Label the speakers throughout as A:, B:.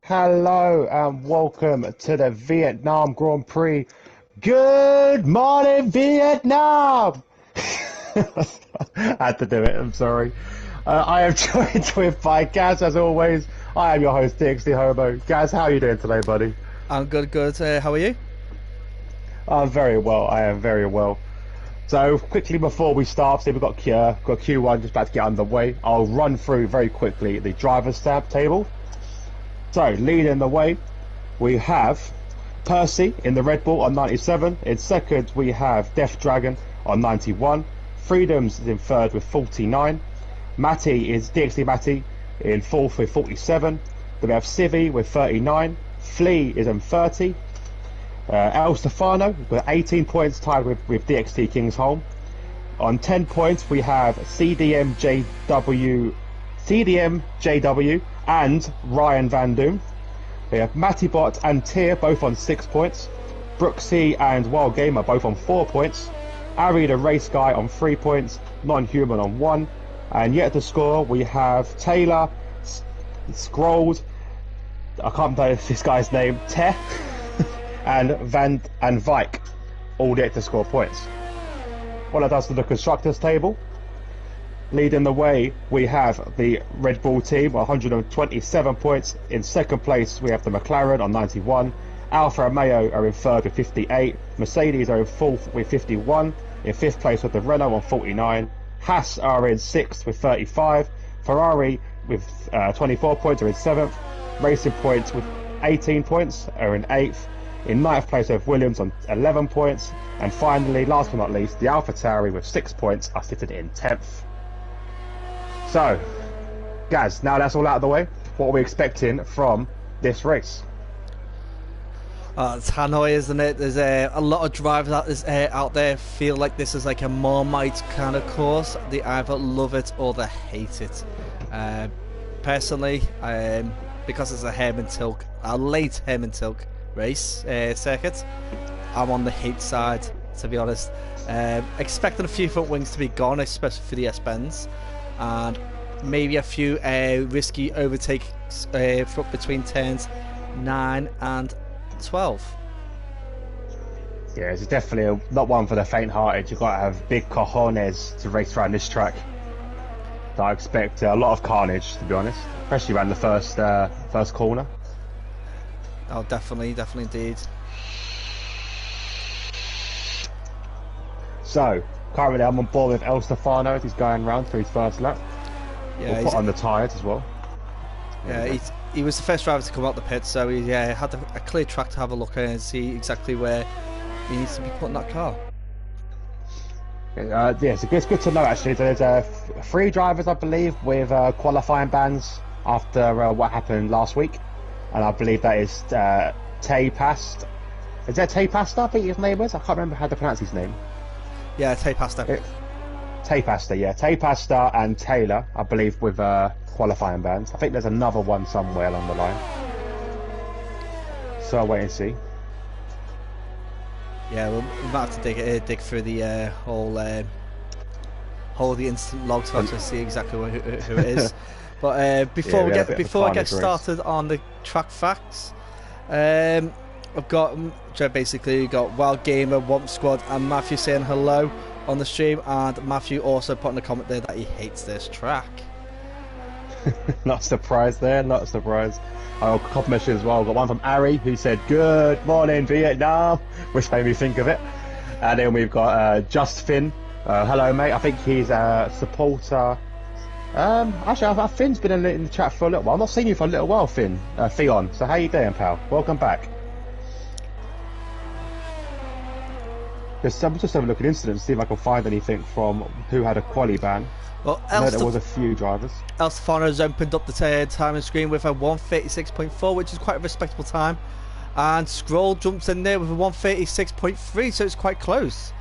A: Hello and welcome to the Vietnam Grand Prix. Good morning, Vietnam! I had to do it, I'm sorry. I am joined with by Gaz as always. I am your host, DXD Homo. Gaz, how are you doing today, buddy?
B: I'm good. How are you?
A: I'm very well, I am very well. So, quickly before we start, see we've got Q1 just about to get underway. I'll run through very quickly the driver's stamp table. So, leading the way, we have Percy in the Red Bull on 97. In second, we have Death Dragon on 91. Freedoms is in third with 49. Matty is DXD Matty in fourth with 47. Then we have Civi with 39. Flea is in 30. El Stefano with 18 points, tied with DXT Kingsholm. On 10 points, we have CDM JW and Ryan Van Doom. We have Mattybot and Tier both on 6 points. Brooksy and Wild Gamer both on 4 points. Ari the Race Guy on 3 points. Non-Human on 1. And yet to score, we have Taylor, Scrolled, I can't pronounce this guy's name, Teh, and Vike, all yet to score points. What that does to the constructors table. Leading the way, we have the Red Bull team, 127 points. In second place, we have the McLaren on 91. Alfa Romeo are in third with 58. Mercedes are in fourth with 51. In fifth place with the Renault on 49. Haas are in sixth with 35. Ferrari with 24 points are in seventh. Racing Points with 18 points are in eighth. In ninth place, we have Williams on 11 points. And finally, last but not least, the AlphaTauri with 6 points are sitting in 10th. So, Gaz, now that's all out of the way, what are we expecting from this race?
B: It's Hanoi, isn't it? There's a lot of drivers out there feel like this is like a Marmite kind of course. They either love it or they hate it. Personally, because it's a late Herman Tilke race circuit, I'm on the hate side, to be honest. Expecting a few front wings to be gone, especially for the S-Bends, and maybe a few risky overtakes between turns 9 and 12.
A: Yeah, it's definitely not one for the faint-hearted. You've got to have big cojones to race around this track. So I expect a lot of carnage, to be honest, especially around the first corner.
B: Oh, definitely indeed.
A: So, currently I'm on board with El Stefano as he's going round for his first lap.
B: Yeah,
A: we'll put on the tyres as well.
B: Yeah, he was the first driver to come out the pit, so he had a clear track to have a look at and see exactly where he needs to be putting that car.
A: Yeah, so it's good to know actually. There's 3 drivers, I believe, with qualifying bans after what happened last week, and I believe that is Tay Past. Is that Tay Pasta? I think his name is. I can't remember how to pronounce his name.
B: Yeah, Tay Pasta.
A: Tay Pasta, yeah. Tay Pasta and Taylor, I believe, with qualifying bans. I think there's another one somewhere along the line. So I'll wait and see.
B: Yeah, we might have to dig through the whole the instant logs to actually see exactly who it is. But before I get started on the track facts, I've got basically Wild Gamer, Womp Squad, and Matthew saying hello on the stream, and Matthew also put in a comment there that he hates this track.
A: Not surprised there, not surprised. I got a couple messages as well. I got one from Ari who said, "Good morning, Vietnam," which made me think of it. And then we've got Just Finn. Hello, mate. I think he's a supporter. Actually, Finn's been in the chat for a little while. I've not seen you for a little while, Finn. Theon. So how you doing, pal? Welcome back. I'm just having a look at incidents, see if I can find anything from who had a quali ban.
B: Well,
A: I know there was a few drivers.
B: El Stefano has opened up the timing screen with a 1:36.4, which is quite a respectable time. And Scroll jumps in there with a 1:36.3, so it's quite close.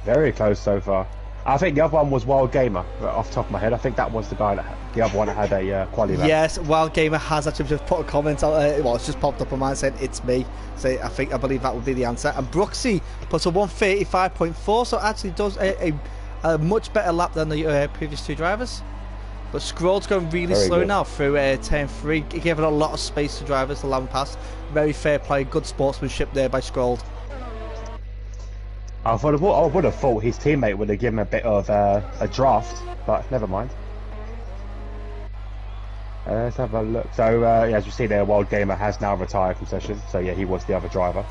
A: Very close so far. I think the other one was Wild Gamer, off the top of my head. I think that was the guy the other one that had a quali ban.
B: Yes, Wild Gamer has actually just put a comment out. Well, it's just popped up on mine saying it's me. So I believe that would be the answer. And Brooksy puts a 1:35.4, so actually does a much better lap than the previous 2 drivers. But Scroll's going really
A: Very
B: slow
A: good.
B: now through turn 3, giving a lot of space to drivers to land past. Very fair play, good sportsmanship there by Scroll.
A: I would have thought his teammate would have given him a bit of a draft, but never mind. Let's have a look. So, yeah, as you see there, Wild Gamer has now retired from session. So, yeah, he was the other driver.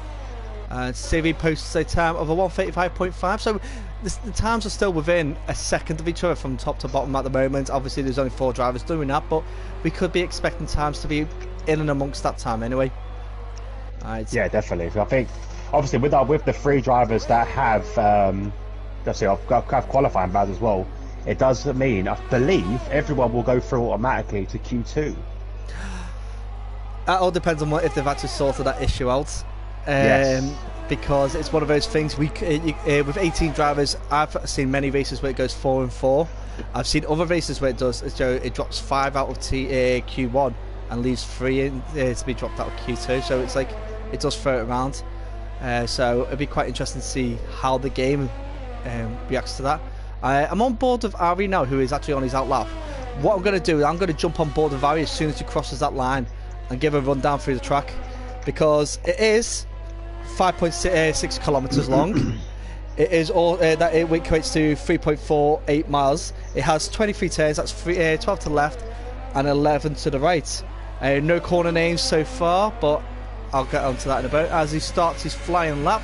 B: And CV posts a time of a 1:35.5. So, the times are still within a second of each other from top to bottom at the moment. Obviously, there's only 4 drivers doing that, but we could be expecting times to be in and amongst that time anyway.
A: Yeah, definitely. So I think, obviously, with the 3 drivers that have, have qualifying badges as well, it does mean, I believe, everyone will go through automatically to Q2.
B: That all depends on if they've actually sorted that issue out.
A: Yes.
B: Because it's one of those things, with 18 drivers, I've seen many races where it goes 4 and 4. I've seen other races where it drops 5 out of Q1 and leaves 3 in, to be dropped out of Q2. So it's like, it does throw it around. So it'd be quite interesting to see how the game reacts to that. I'm on board with Ari now, who is actually on his out lap. What I'm going to do is I'm going to jump on board with Ari as soon as he crosses that line and give a run down through the track, because it is 5.6 kilometers long. It is all that it equates to 3.48 miles. It has 23 turns. That's 12 to the left and 11 to the right. No corner names so far, but I'll get onto that in a bit. As he starts his flying lap,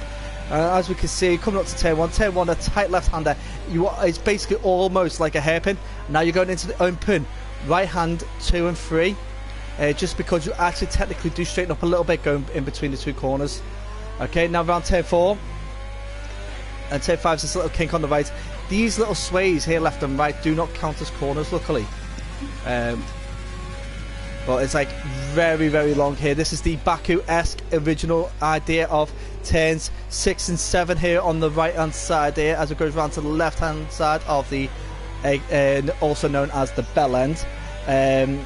B: as we can see, coming up to turn 1, a tight left-hander. It's basically almost like a hairpin. Now you're going into the open right hand 2 and 3, just because you actually technically do straighten up a little bit going in between the 2 corners. Okay, now around turn 4, and turn 5 is this little kink on the right. These little sways here, left and right, do not count as corners, luckily. But it's like very, very long here. This is the Baku-esque original idea of turns 6 and 7 here on the right hand side here, as it goes around to the left hand side of the also known as the bell end. 8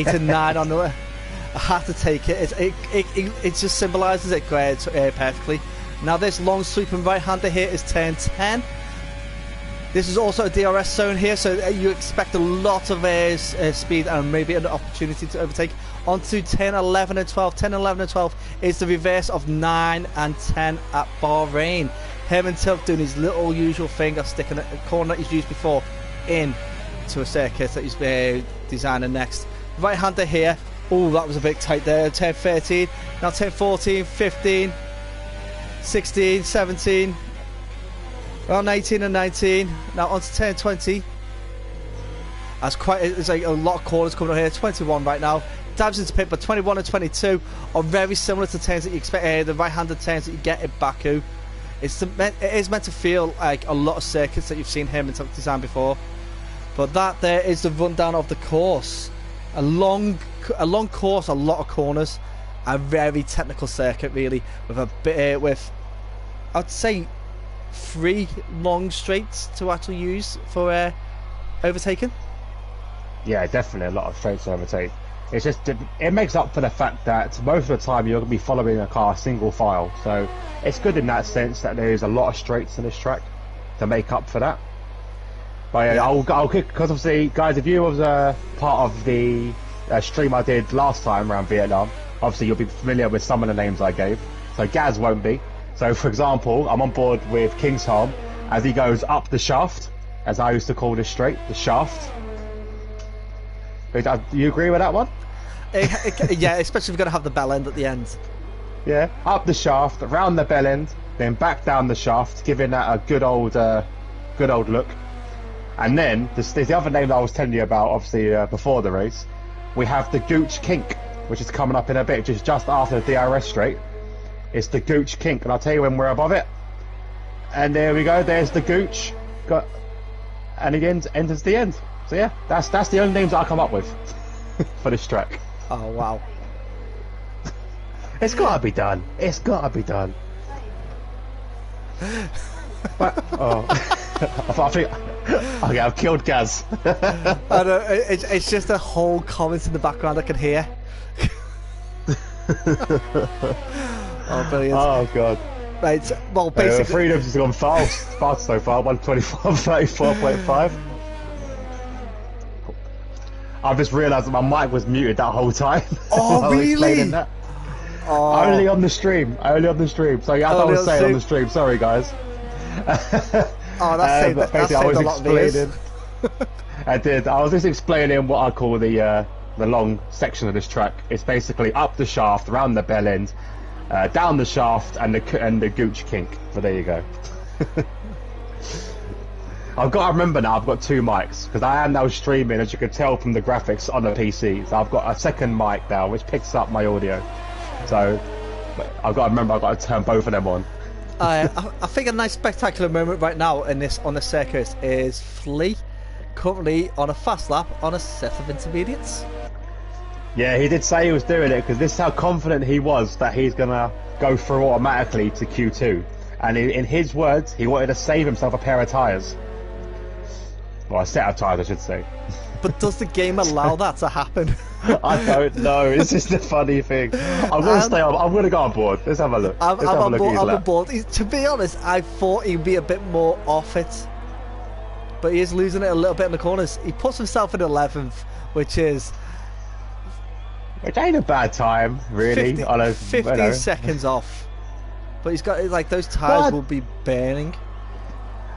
B: and 9 on the I had to take it. It just symbolises it perfectly. Now this long sweeping right hander here is turn 10. This is also a DRS zone here, so you expect a lot of speed and maybe an opportunity to overtake. Onto 10, 11 and 12. 10, 11 and 12 is the reverse of 9 and 10 at Bahrain. Him and Tilt doing his little usual thing of sticking a corner that he's used before in to a circuit that he's designing next. Right hander here. Oh, that was a bit tight there. 10, 13. Now 10, 14, 15, 16, 17. Around 18 and 19. Now on to 10, 20. There's like a lot of corners coming on here. 21 right now. Dives into pit, but 21 and 22 are very similar to turns that you expect. The right-handed turns that you get in Baku. It is meant to feel like a lot of circuits that you've seen him design before. But that there is the rundown of the course. A long course, a lot of corners, a very technical circuit really, with a bit I'd say 3 long straights to actually use for overtaking.
A: Yeah, definitely a lot of straights to overtake. It's just, it makes up for the fact that most of the time you're going to be following a car single file, so it's good in that sense that there is a lot of straights in this track to make up for that. But yeah, I'll kick, because obviously, guys, if you was part of the stream I did last time around Vietnam, obviously you'll be familiar with some of the names I gave, so Gaz won't be. So for example, I'm on board with Kingsholm as he goes up the shaft, as I used to call this straight, the shaft. Do you agree with that one?
B: Yeah, especially if you're going to have the bell end at the end.
A: Yeah, up the shaft, around the bell end, then back down the shaft, giving that a good old look. And then there's the other name that I was telling you about, obviously before the race. We have the Gooch Kink, which is coming up in a bit, just after the DRS straight. It's the Gooch Kink, and I'll tell you when we're above it. And there we go. There's the Gooch, and again enters the end. So yeah, that's the only names that I come up with for this track.
B: Oh wow!
A: It's got to be done. It's got to be done. But, I think okay, I've killed Gaz.
B: I know, it's just a whole comment in the background I can hear. Oh, brilliant.
A: Oh god.
B: Right, well basically
A: Freedom's has gone fast so far, 124, 34.5. I've just realised that my mic was muted that whole time.
B: Oh,
A: while I was
B: really?
A: explaining that.
B: Oh,
A: Only on the stream. Only on the stream. So yeah, I
B: Only
A: was
B: on
A: saying on
B: stream.
A: the stream. Sorry, guys.
B: oh, that saved,
A: But
B: that
A: basically, I
B: saved
A: was
B: a lot of viewers.
A: explaining. I did. I was just explaining what I call the long section of this track. It's basically up the shaft, around the bell end, down the shaft, and the gooch kink. So there you go. I've got to remember now. I've got two mics because I am now streaming, as you can tell from the graphics on the PC. So I've got a second mic now, which picks up my audio. So I've got to remember. I've got to turn both of them on.
B: I think a nice spectacular moment right now on the circuit is Flea currently on a fast lap on a set of intermediates.
A: Yeah, he did say he was doing it because this is how confident he was that he's gonna go through automatically to Q2. And in his words, he wanted to save himself a pair of tyres. Well, a set of tyres, I should say.
B: But does the game allow that to happen?
A: I don't know. It's just a funny thing. I'm gonna stay on. I'm gonna go on board. Let's have a look.
B: I'm on board. To be honest, I thought he'd be a bit more off it, but he is losing it a little bit in the corners. He puts himself in 11th, which is.
A: It ain't a bad time, really.
B: 15 seconds off. But he's got, like, those tyres will be burning.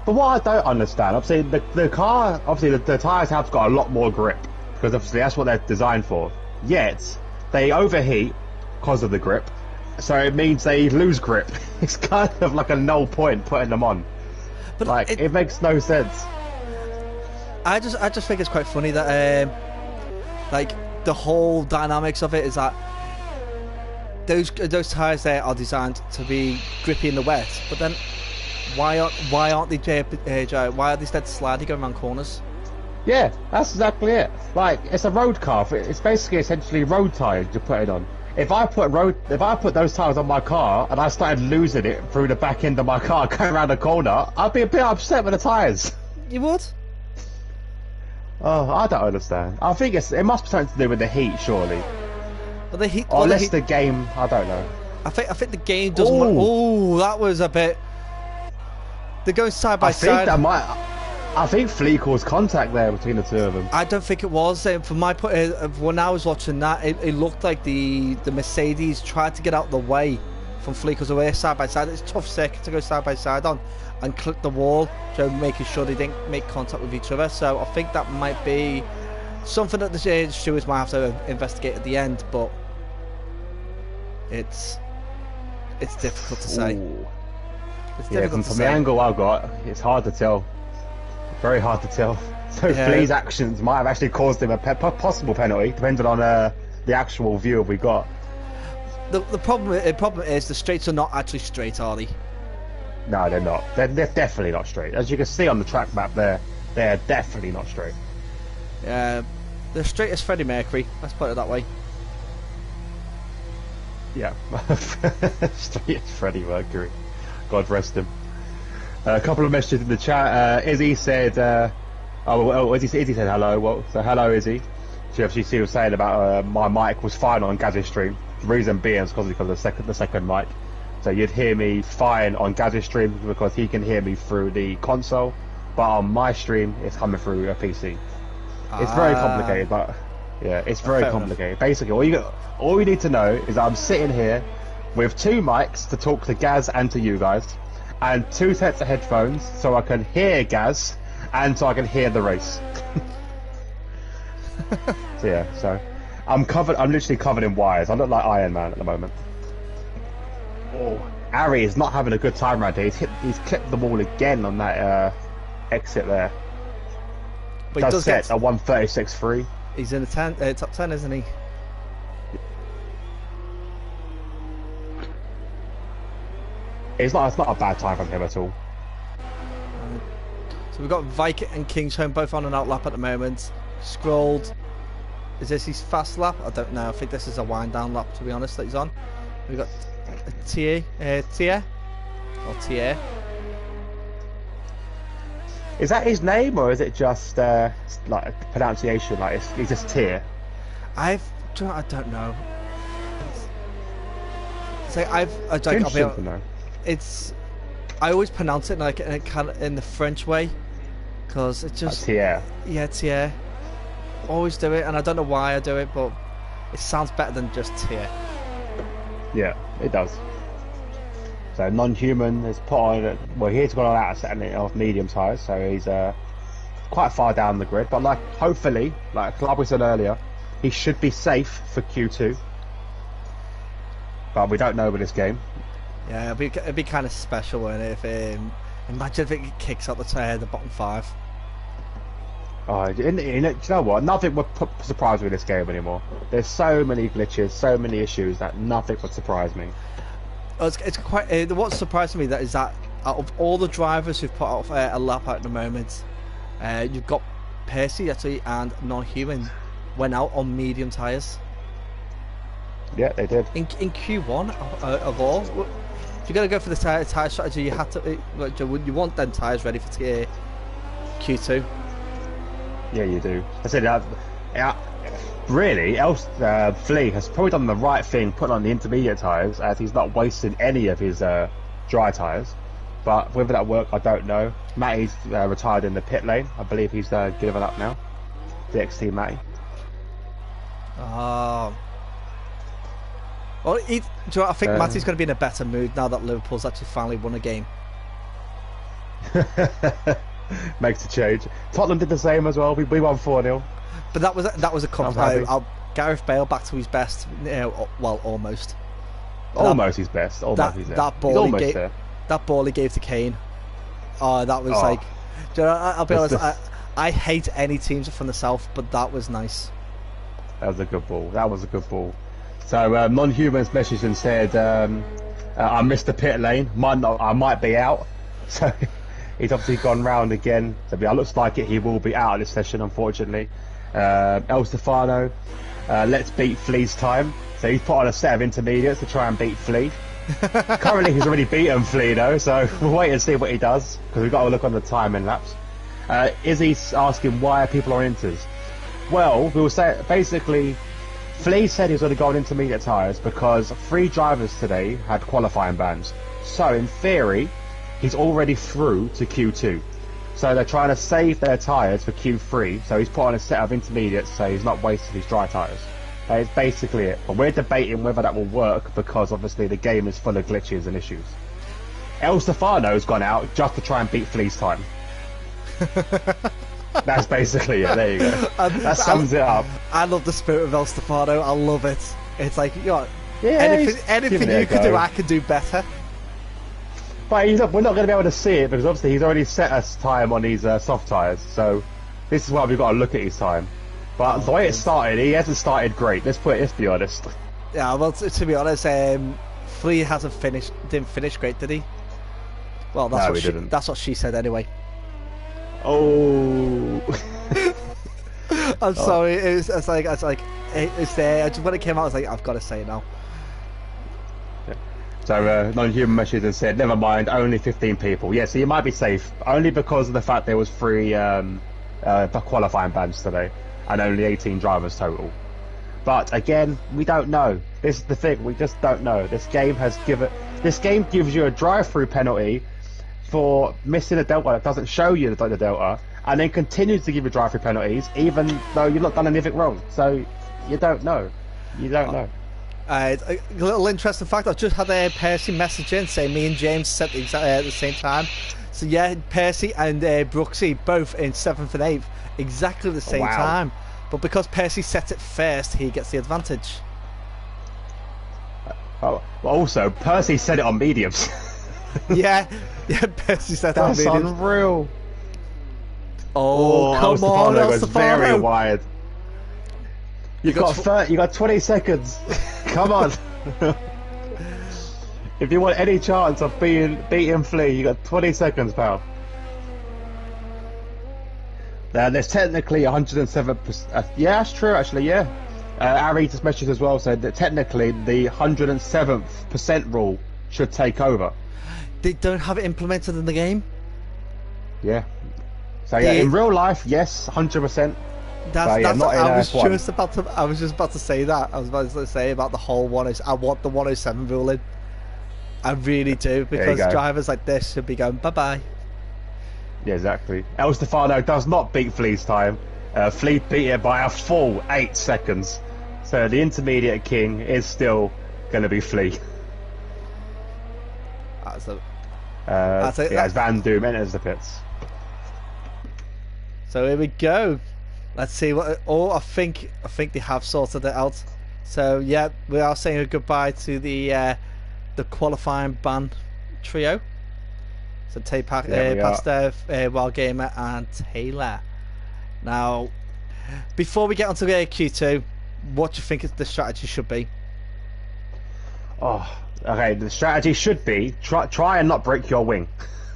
A: But what I don't understand, obviously, the car, obviously, the tyres have got a lot more grip. Because obviously that's what they're designed for. Yet, they overheat because of the grip. So it means they lose grip. It's kind of like a null point putting them on. But like, it makes no sense.
B: I just think it's quite funny that, like, the whole dynamics of it is that those tyres there are designed to be grippy in the wet, but then why aren't they why are they instead sliding going around corners?
A: Yeah, that's exactly it. Like, it's a road car. It's basically essentially road tyres you're putting on. If I put those tyres on my car and I started losing it through the back end of my car going around the corner, I'd be a bit upset with the tyres.
B: You would?
A: Oh, I don't understand. I think it must be something to do with the heat, surely.
B: Well, the heat,
A: or unless the game, I don't know.
B: I think the game doesn't. Oh, that was a bit. They're going side by side.
A: I think Flea caused contact there between the two of them.
B: I don't think it was. From my point, when I was watching that, it looked like the Mercedes tried to get out of the way from Flea because they were side by side. It's a tough circuit to go side by side on and clip the wall, so making sure they didn't make contact with each other. So I think that might be something that the stewards might have to investigate at the end, but it's difficult to say. It's difficult
A: from the angle I got, it's hard to tell. Very hard to tell. So yeah. Flea's actions might have actually caused him a possible penalty, depending on the actual view we got.
B: The problem is the straights are not actually straight, are they?
A: No, they're not. They're definitely not straight. As you can see on the track map there, they're definitely not straight.
B: Yeah, they're straight as Freddie Mercury. Let's put it that way.
A: Yeah, straight as Freddie Mercury. God rest him. A couple of messages in the chat. Izzy said, Izzy said hello. Well, so hello, Izzy. She was saying about my mic was fine on Gaz's stream. The reason being is because of the second mic. So you'd hear me fine on Gaz's stream because he can hear me through the console, but on my stream it's coming through a PC. It's very complicated, but yeah, it's very complicated. Basically, all you need to know is that I'm sitting here with two mics to talk to Gaz and to you guys, and two sets of headphones so I can hear Gaz and so I can hear the race. So yeah, so I'm literally covered in wires. I look like Iron Man at the moment. Oh, Ari is not having a good time right here. He's clipped the wall again on that exit there.
B: But he does
A: set a 1:36.3.
B: He's in the top 10, isn't he?
A: It's not a bad time from him at all.
B: So we've got Viking and Kingsholm both on an out lap at the moment. Scrolled. Is this his fast lap? I don't know. I think this is a wind down lap, to be honest, that he's on. We've got Tia.
A: Is that his name, or is it just like pronunciation? Like he's just Tia?
B: I don't know. It's like I always pronounce it like in the French way, because it's just
A: Tia.
B: Yeah, Tia. always do it, and I don't know why I do it, but it sounds better than just tier.
A: Yeah, it does. So non-human has put on. Well, he's got on out a setting of medium tyres, so he's quite far down the grid. But like, hopefully, like we said earlier, he should be safe for Q2. But we don't know with this game.
B: Yeah, it'd be kind of special, wouldn't it? If imagine if it kicks out the bottom 5.
A: Oh, you know what? Nothing would surprise me in this game anymore. There's so many glitches, so many issues that nothing would surprise me.
B: It's quite. What surprised me that is that out of all the drivers who've put out a lap at the moment, you've got Percy actually and non-human went out on medium tyres.
A: Yeah, they did.
B: In Q1 of all, if you're gonna go for the tyre strategy, you have to. You want them tyres ready for Q2.
A: Yeah, you do. I said, really, Flea has probably done the right thing, putting on the intermediate tyres, as he's not wasting any of his dry tyres. But whether that worked, I don't know. Matty's retired in the pit lane. I believe he's given up now. DXT Matty.
B: Oh. Well, do you know what? I think Matty's going to be in a better mood now that Liverpool's actually finally won a game.
A: Makes a change. Tottenham did the same as well. We won 4-0.
B: But that was a compliment. Gareth Bale back to his best. Well, almost.
A: Almost his best. Almost he's there.
B: That ball he gave to Kane. Oh, that was like. Do you know, I'll be honest. I hate any teams from the south, but that was nice.
A: That was a good ball. So non-humans messaged and said, "I missed the pit lane. I might be out." So. He's obviously gone round again. So it looks like he will be out of this session, unfortunately. El Stefano, let's beat Flea's time. So he's put on a set of intermediates to try and beat Flea. Currently, he's already beaten Flea, though, so we'll wait and see what he does, because we've got to look on the timing lapse. Izzy's asking why are people on inters? Well, we will say, basically, Flea said he was going to go on intermediate tyres because 3 drivers today had qualifying bans. So, in theory, he's already through to Q2. So they're trying to save their tyres for Q3, so he's put on a set of intermediates so he's not wasting his dry tyres. That is basically it. But we're debating whether that will work because obviously the game is full of glitches and issues. El Stefano's gone out just to try and beat Flea's time. That's basically it, there you go. That sums it up.
B: I love the spirit of El Stefano, I love it. It's like, anything you can do, I can do better.
A: But we're not going to be able to see it because obviously he's already set us time on these soft tyres. So this is why we've got to look at his time. But the way it started, he hasn't started great. Let's be honest.
B: Yeah, well, to be honest, Flea didn't finish great, did he? Well, that's what she said anyway.
A: Oh.
B: I'm sorry. It's there. When it came out, I was like, I've got to say it now.
A: So non-human message and said, never mind, only 15 people. Yeah, so you might be safe, only because of the fact there was 3 qualifying bans today, and only 18 drivers total. But again, we don't know. This is the thing, we just don't know. This game gives you a drive-through penalty for missing a delta that doesn't show you the delta, and then continues to give you drive-through penalties, even though you've not done anything wrong. So you don't know. A
B: little interesting fact, I've just had a Percy message in saying me and James set at the same time. So yeah, Percy and Brooksy both in 7th and 8th, exactly the same time. But because Percy set it first, he gets the advantage.
A: Oh, well, also, Percy set it on mediums.
B: yeah, Percy set it on mediums.
A: That's unreal.
B: Oh, come on,
A: El Stefano was very wide. You got 20 seconds. Come on. If you want any chance of beating Flea, you got 20 seconds, pal. Now, there's technically 107%. Yeah, that's true, actually. Yeah. Ari just messaged as well, said that technically the 107th percent rule should take over.
B: They don't have it implemented in the game.
A: Yeah. So yeah, in real life, yes, 100%.
B: I was just about to say that. I was about to say about the whole I want the 107 ruling. I really do, because drivers like this should be going bye bye.
A: Yeah, exactly. El Stefano does not beat Flea's time. Flea beat it by a full 8 seconds. So the intermediate king is still going to be Flea. As Van Doom enters the pits.
B: So here we go. Let's see what. Oh, I think they have sorted it out. So yeah, we are saying goodbye to the qualifying ban trio. So Pastor, Wild Gamer, and Taylor. Now, before we get onto the Q2, what do you think the strategy should be?
A: Oh, okay. The strategy should be try and not break your wing.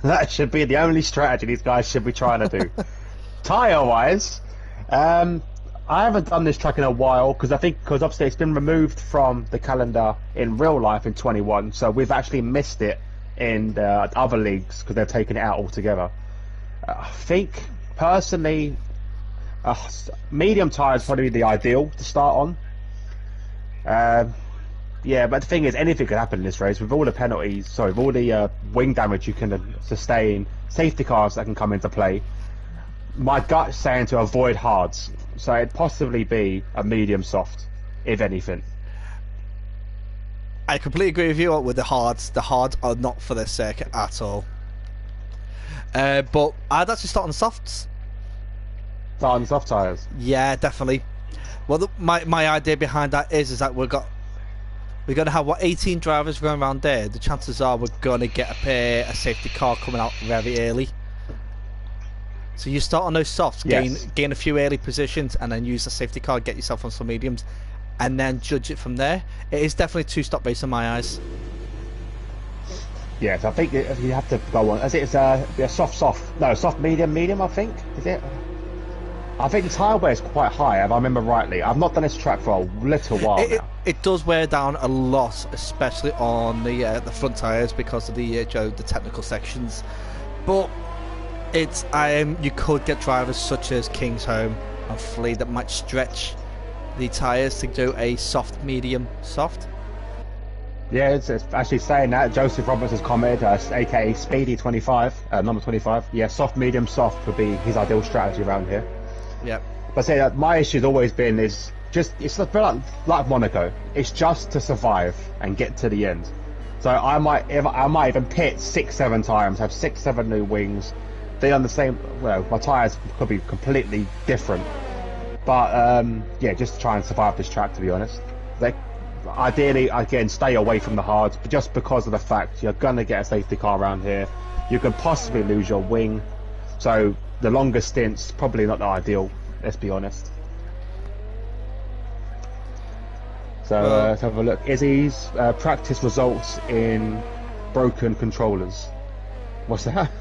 A: That should be the only strategy these guys should be trying to do. Tyre-wise, I haven't done this track in a while because obviously it's been removed from the calendar in real life in 21, so we've actually missed it in the other leagues because they've taken it out altogether. I think personally, medium tyre is probably the ideal to start on. Yeah, but the thing is, anything could happen in this race with all the penalties. With all the wing damage you can sustain, safety cars that can come into play. My gut's saying to avoid hards, so it'd possibly be a medium soft, if anything.
B: I completely agree with you with the hards. The hards are not for this circuit at all. But I'd actually start on the softs.
A: Start on the soft tyres?
B: Yeah, definitely. Well, my idea behind that is that we're going to have 18 drivers going around there. The chances are we're going to get a safety car coming out very early. So you start on those softs,
A: yes.
B: gain a few early positions, and then use the safety car, get yourself on some mediums, and then judge it from there. It is definitely a two-stop race in my eyes.
A: Yes, I think you have to go on. It's a soft, medium, I think, is it? I think the tyre wear is quite high, if I remember rightly. I've not done this track for a little while now.
B: It does wear down a lot, especially on the front tyres because of the technical sections. But you could get drivers such as Kingsholm and Flea that might stretch the tyres to do a soft, medium, soft.
A: Yeah, it's actually saying that. Joseph Roberts has commented, aka Speedy 25, number 25. Yeah, soft, medium, soft would be his ideal strategy around here.
B: Yeah.
A: But say that my issue's always been it's a bit like Monaco. It's just to survive and get to the end. So I might even pit 6-7 times, have 6-7 new wings. They on the same. Well, my tyres could be completely different. But yeah, just to try and survive this track, to be honest. Ideally, again, stay away from the hards, but just because of the fact you're gonna get a safety car around here, you could possibly lose your wing. So the longer stints probably not the ideal. Let's be honest. So let's have a look. Izzy's practice results in broken controllers. What's that?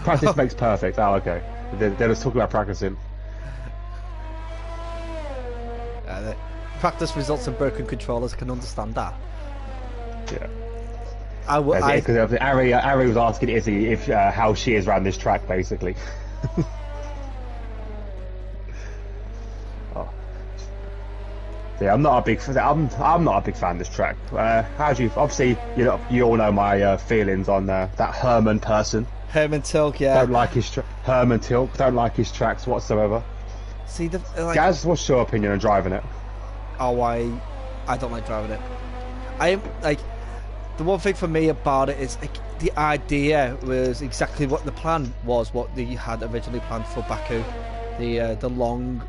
A: Practice makes perfect. Oh, okay. They're just talking about practicing.
B: Practice results in broken controllers. I can understand that.
A: Yeah. Because Ari was asking Izzy if how she is around this track, basically. Oh. Yeah, I'm not a big fan of this track. How do you? Obviously, you all know my feelings on that Herman person.
B: Herman Tilke, yeah.
A: Don't like his Herman Tilke. Don't like his tracks whatsoever.
B: See
A: Gaz, what's your opinion on driving it?
B: Oh, I don't like driving it. I am the one thing for me about it is the idea was exactly what the plan was, what they had originally planned for Baku. The long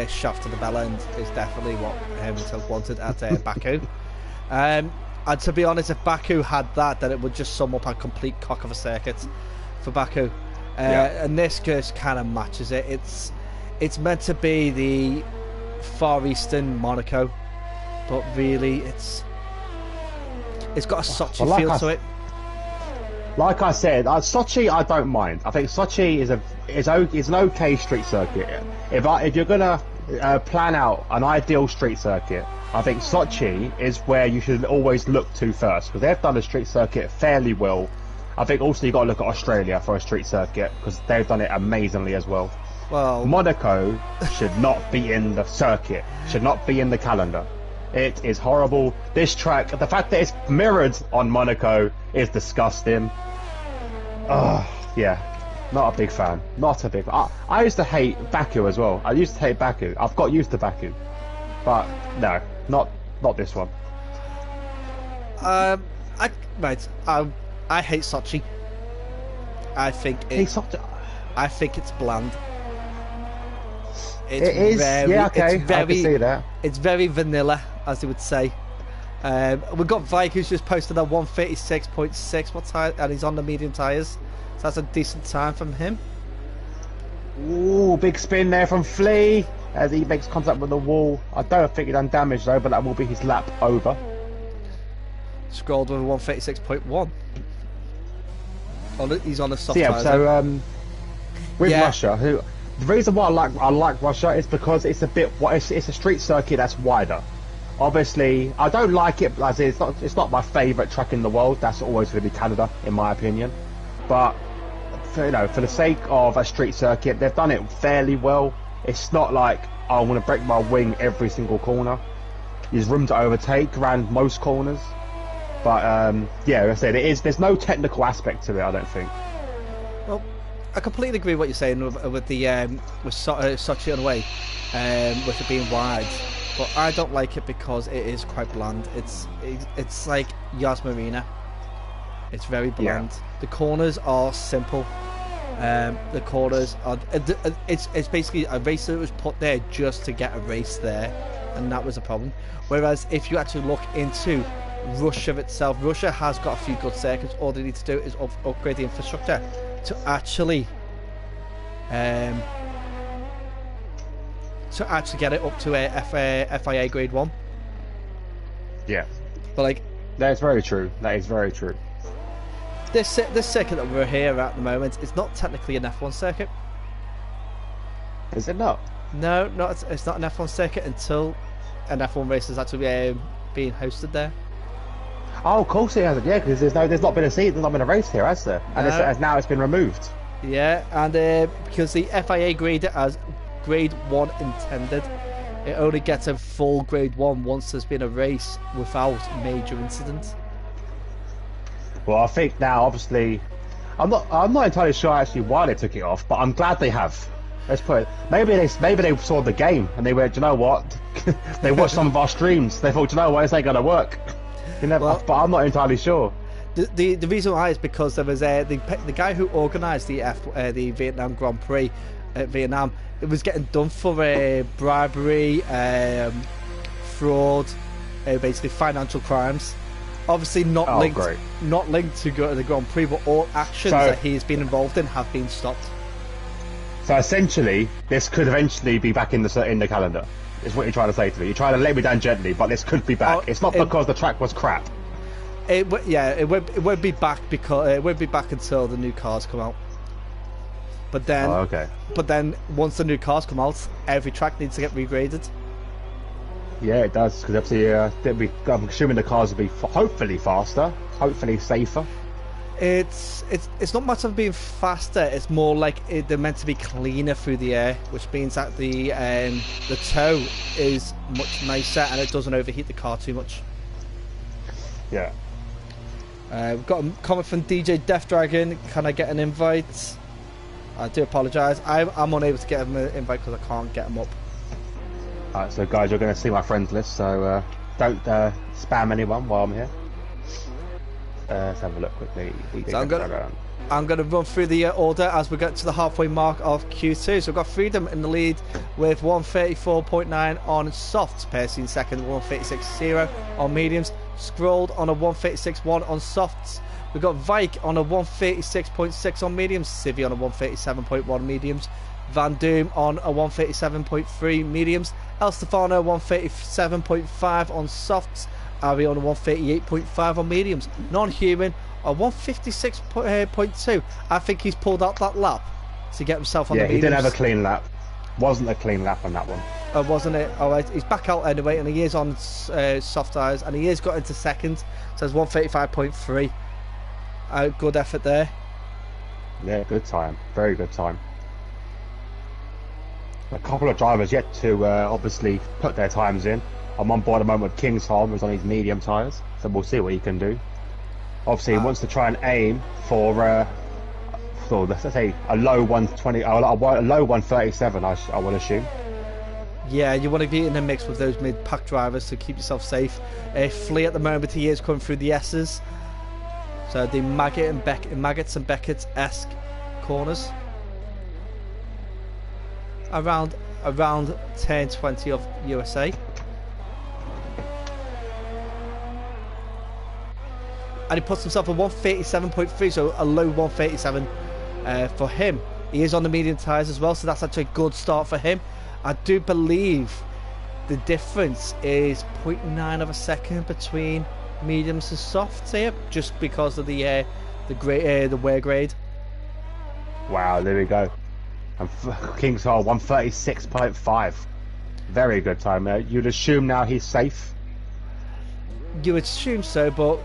B: shaft to the bell end is definitely what Herman Tilke wanted at Baku. And to be honest, if Baku had that, then it would just sum up a complete cock of a circuit for Baku. And this just kind of matches it. It's meant to be the Far Eastern Monaco, but really it's got a Sochi feel to it.
A: Like I said, Sochi I don't mind. I think Sochi is an okay street circuit. If you're gonna plan out an ideal street circuit, I think Sochi is where you should always look to first, because they've done the street circuit fairly well. I think also you've got to look at Australia for a street circuit, because they've done it amazingly as well.
B: Well,
A: Monaco should not be in the circuit, should not be in the calendar. It is horrible. This track, the fact that it's mirrored on Monaco is disgusting. Yeah. Not a big fan. Not a big. I used to hate Baku as well. I used to hate Baku. I've got used to Baku, but no, not this one.
B: I hate Sochi. I think I think it's bland.
A: It is. Yeah, okay. I can see that.
B: It's very vanilla, as they would say. We've got Vike, who's just posted a 136.6. What tire? And he's on the medium tires. So that's a decent time from him.
A: Ooh, big spin there from Flea as he makes contact with the wall. I don't think he done damage though, but that will be his lap over.
B: Scrolled with a 136.1. He's on a soft
A: tire. So with
B: yeah.
A: Russia, the reason why I like Russia is because it's a street circuit that's wider. Obviously, I don't like it as it's not my favourite track in the world. That's always going to be Canada, in my opinion. But for the sake of a street circuit, they've done it fairly well. It's not like I want to break my wing every single corner. There's room to overtake around most corners. But yeah, as I said, there's no technical aspect to it, I don't think.
B: Well, I completely agree with what you're saying with Sochi on the way, with it being wide. But I don't like it because it is quite bland. It's like Yas Marina. It's very bland. Yeah. The corners are simple. The corners are. It's basically a race that was put there just to get a race there, and that was a problem. Whereas if you actually look into Russia itself, Russia has got a few good circuits. All they need to do is upgrade the infrastructure to actually get it up to a FIA grade 1.
A: Yeah.
B: But like,
A: that is very true. That is very true.
B: This circuit that we're here at the moment is not technically an F1 circuit.
A: Is it not?
B: No, it's not an F1 circuit until an F1 race is actually being hosted there.
A: Oh, of course it hasn't. Yeah, because there's not been a race here, has there? And now it's been removed.
B: Yeah, and because the FIA graded as grade 1 intended, it only gets a full grade 1 once there's been a race without major incidents.
A: Well, I think now, obviously, I'm not entirely sure actually why they took it off, but I'm glad they have. Let's put it. Maybe they saw the game and they went, you know what? They watched some of our streams. They thought, you know what, this ain't gonna work. But I'm not entirely sure.
B: The reason why is because there was the guy who organised the Vietnam Grand Prix at Vietnam. It was getting done for bribery, fraud, basically financial crimes. Obviously not linked to the Grand Prix, but all actions that he's been involved in have been stopped.
A: So essentially, this could eventually be back in the calendar. Is what you're trying to say to me. You're trying to lay me down gently, but this could be back. It's not because the track was crap.
B: It won't be back because it won't be back until the new cars come out. But then, once the new cars come out, every track needs to get regraded.
A: Yeah, it does, because obviously, I'm assuming the cars will be hopefully faster, hopefully safer.
B: It's not much of being faster. It's more like they're meant to be cleaner through the air, which means that the tow is much nicer and it doesn't overheat the car too much.
A: Yeah.
B: We've got a comment from DJ Death Dragon. Can I get an invite? I do apologise. I'm unable to get him an invite because I can't get him up.
A: Alright, so guys, you're going to see my friends list, so don't spam anyone while I'm here. Let's have a look quickly.
B: So I'm going to run through the order as we get to the halfway mark of Q2. So we've got Freedom in the lead with 134.9 on softs, Percy in second, 136.0 on mediums, Scrolled on a 136.1 on softs. We've got Vike on a 136.6 on mediums, Civi on a 137.1 mediums, Van Doom on a 137.3 mediums, El Stefano 137.5 on softs, Ari on a 138.5 on mediums, Non-Human a 156.2. I think he's pulled out that lap to get himself on the mediums.
A: Yeah, he didn't have a clean lap. Wasn't a clean lap on that one.
B: Wasn't it? Alright, he's back out anyway, and he is on soft tyres, and he has got into second, so it's 135.3. Good effort there.
A: Yeah, good time. Very good time. A couple of drivers yet to obviously put their times in. I'm on board at the moment with Kingsholm, who's on his medium tyres, so we'll see what he can do. Obviously, he wants to try and aim for so let's say a low 120, a low 137. I would assume.
B: Yeah, you want to be in the mix with those mid-pack drivers to keep yourself safe. Flea at the moment, he is coming through the S's. So the Maggots and Beckett-esque corners. Around 10-20 of USA. And he puts himself a 137.3, so a low 137 for him. He is on the medium tyres as well, so that's actually a good start for him. I do believe the difference is 0.9 of a second between mediums and softs here, just because of the wear grade.
A: Wow, there we go. And King's Hall 136.5. Very good time. You'd assume now he's safe.
B: You would assume so, but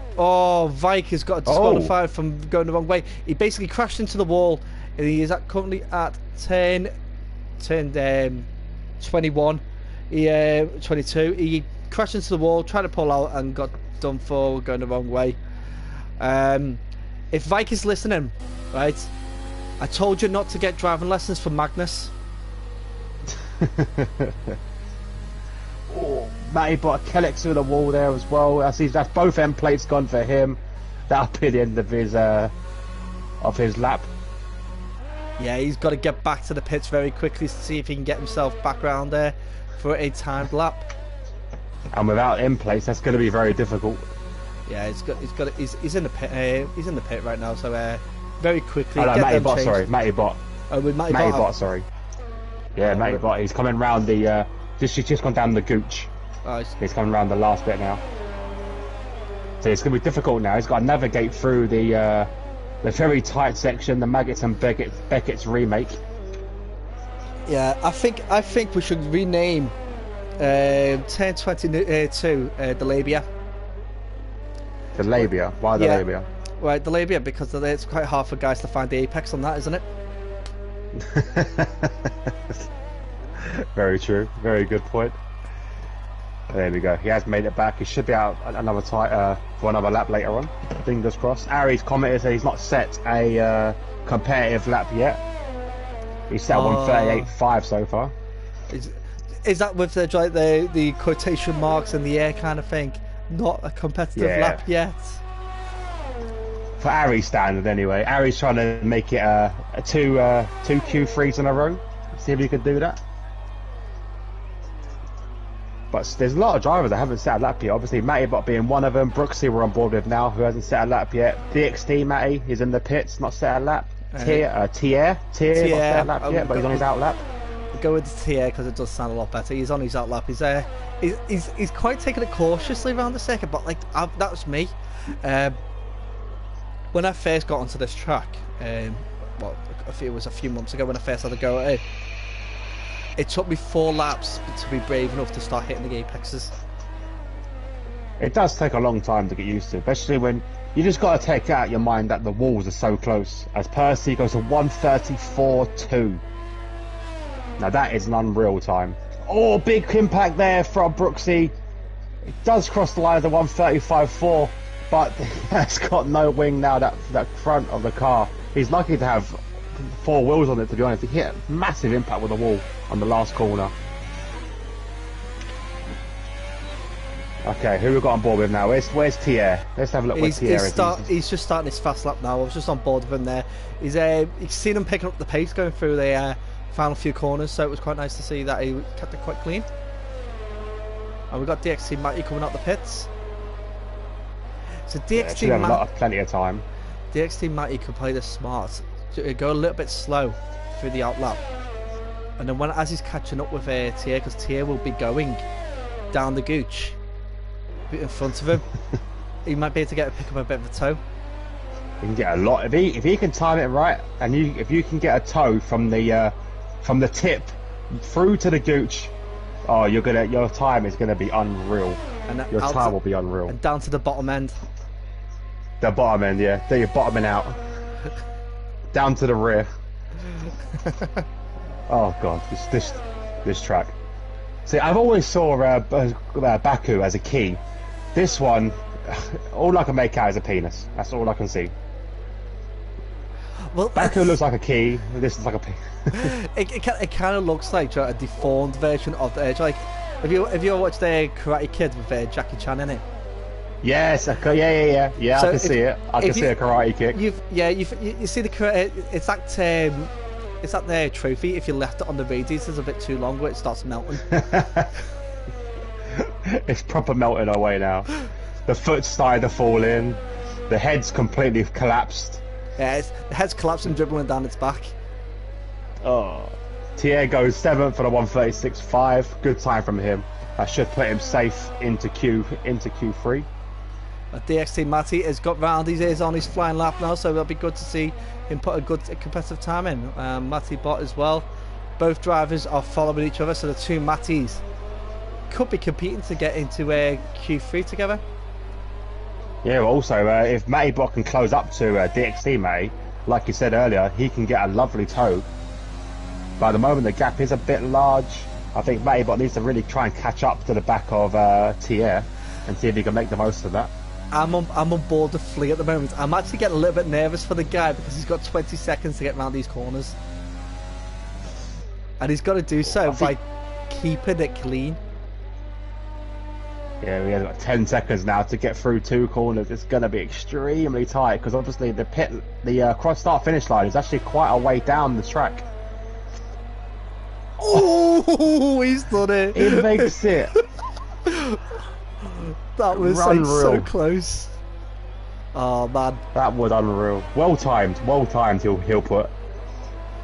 B: Vike has got disqualified from going the wrong way. He basically crashed into the wall, and he is currently at 21, 22. He crashed into the wall, tried to pull out, and got done for going the wrong way. If Vike is listening, right, I told you not to get driving lessons from Magnus.
A: Matty bought a Kellex through the wall there as well. That's both end plates gone for him. That'll be the end of his lap.
B: Yeah, he's got to get back to the pits very quickly to see if he can get himself back around there for a timed lap.
A: And without end plates, that's going to be very difficult.
B: Yeah, he's in the pit. He's in the pit right now, so very quickly.
A: Oh, no, Matty Bot. Sorry, Matty Bot.
B: Oh, with Matty
A: Bot. Sorry. Yeah, Matty Bot. He's coming round the. He's just gone down the gooch.
B: Oh,
A: he's coming around the last bit now. So it's going to be difficult now. He's got to navigate through the very tight section, the Maggots and Beckett's remake.
B: Yeah, I think we should rename 1022 the labia.
A: The labia? Why the labia?
B: Right, the labia, because it's quite hard for guys to find the apex on that, isn't it?
A: Very true. Very good point. There we go. He has made it back. He should be out another for another lap later on. Fingers crossed. Ari's commented that he's not set a competitive lap yet. He's set 138.5 so far.
B: Is that with the quotation marks in the air kind of thing? Not a competitive lap yet.
A: For Ari's standard, anyway. Ari's trying to make it two Q3s in a row. See if he can do that. But there's a lot of drivers that haven't set a lap yet. Obviously, Matty Bot being one of them. Brooksy we're on board with now, who hasn't set a lap yet. DXT Matty is in the pits, not set a lap. Tier, not set a lap yet, but he's on his out lap.
B: Go with the Tier because it does sound a lot better. He's on his out lap. He's quite taking it cautiously around the second, but that was me. When I first got onto this track, it was a few months ago when I first had to go at it. It took me 4 laps to be brave enough to start hitting the apexes.
A: It does take a long time to get used to, especially when you just got to take out your mind that the walls are so close. As Percy goes to 134.2. Now that is an unreal time. Oh, big impact there from Brooksy. It does cross the line of the 135.4, but that's got no wing now, that front of the car. He's lucky to have 4 wheels on it, to be honest. He hit a massive impact with the wall on the last corner. Okay, who we got on board with now? Where's Tier? Let's have a look where Tier is.
B: He's just starting his fast lap now. I was just on board with him there. He's seen him picking up the pace going through the final few corners, so it was quite nice to see that he kept it quite clean. And we got DXT Matty coming out the pits. So DXT
A: Matty, plenty of time.
B: DXT Matty could play this smart. Go a little bit slow through the outlap, and then as he's catching up with Tier, because Tier will be going down the gooch in front of him, he might be able to pick up a bit of a toe.
A: He can get a lot if he can time it right, and if you can get a toe from the tip through to the gooch, your time is gonna be unreal. And your time will be unreal.
B: And down to the bottom end.
A: The bottom end, yeah. There you're bottoming out. Down to the rear. Oh god, this track. See, I've always saw Baku as a key. This one, all I can make out is a penis. That's all I can see.
B: Well,
A: Baku looks like a key. This is like a.
B: it kind of looks like a deformed version of the Edge. Like, have you ever watched the Karate Kid with Jackie Chan in it?
A: Yes, yeah. So I can see it. I can see a karate kick.
B: You see the it's that the trophy. If you left it on the radiators a bit too long, where it starts melting.
A: It's proper melting away now. The foot's started to fall in. The head's completely collapsed.
B: Yeah, the head's collapsing, dribbling down its back.
A: Oh, Thier goes 7th for the 136.5. Good time from him. That should put him safe into Q3.
B: DXT Matty has got round his ears on his flying lap now, so it'll be good to see him put a good competitive time in. Matty Bot as well. Both drivers are following each other, so the two Matties could be competing to get into Q3 together.
A: Yeah, also, if Matty Bot can close up to DXT Matty, like you said earlier, he can get a lovely toe. But at the moment, the gap is a bit large. I think Matty Bot needs to really try and catch up to the back of Thier and see if he can make the most of that.
B: I'm on board the Flea at the moment. I'm actually getting a little bit nervous for the guy because he's got 20 seconds to get around these corners. And he's got to do so by keeping it clean.
A: Yeah, we have got 10 seconds now to get through 2 corners. It's going to be extremely tight because obviously the cross start finish line is actually quite a way down the track.
B: Oh, he's done it.
A: He makes it.
B: That was like, so close. Oh man,
A: that was unreal. Well timed. He'll put.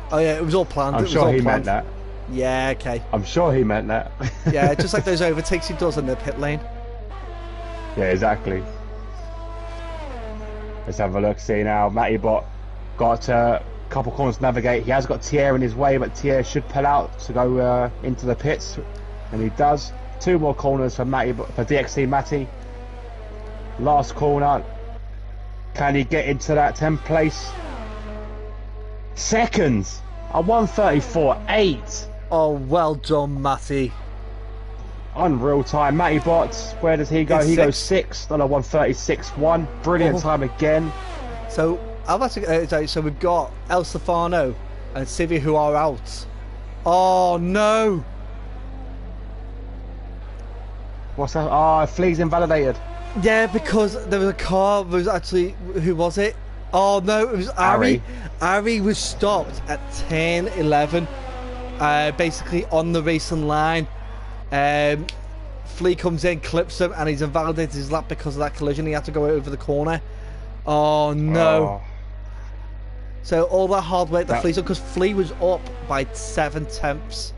B: Oh yeah, it was all planned.
A: I'm sure he meant that.
B: Yeah, okay.
A: I'm sure he meant that.
B: Yeah, just like those overtakes he does in the pit lane.
A: Yeah, exactly. Let's have a look. See now, Matty Bot got a couple corners to navigate. He has got Thier in his way, but Thier should pull out to go into the pits, and he does. 2 more corners for DXT Matty. Last corner. Can he get into that 10th place? Seconds! A 134.8.
B: Oh, well done, Matty.
A: Unreal time. Matty Bot, where does he go? He goes 6th on a 136.1. Brilliant time again.
B: So, so we've got El Stefano and Civi who are out. Oh, no!
A: What's that? Oh, Flea's invalidated.
B: Yeah, because there was a car. Was actually, who was it? Oh no, it was Ari. Ari was stopped at 10:11, basically on the racing line. Flea comes in, clips him, and he's invalidated his lap because of that collision. He had to go over the corner. Oh no! Oh. So all that hard work that Flea's done, because Flea was up by 7 tenths.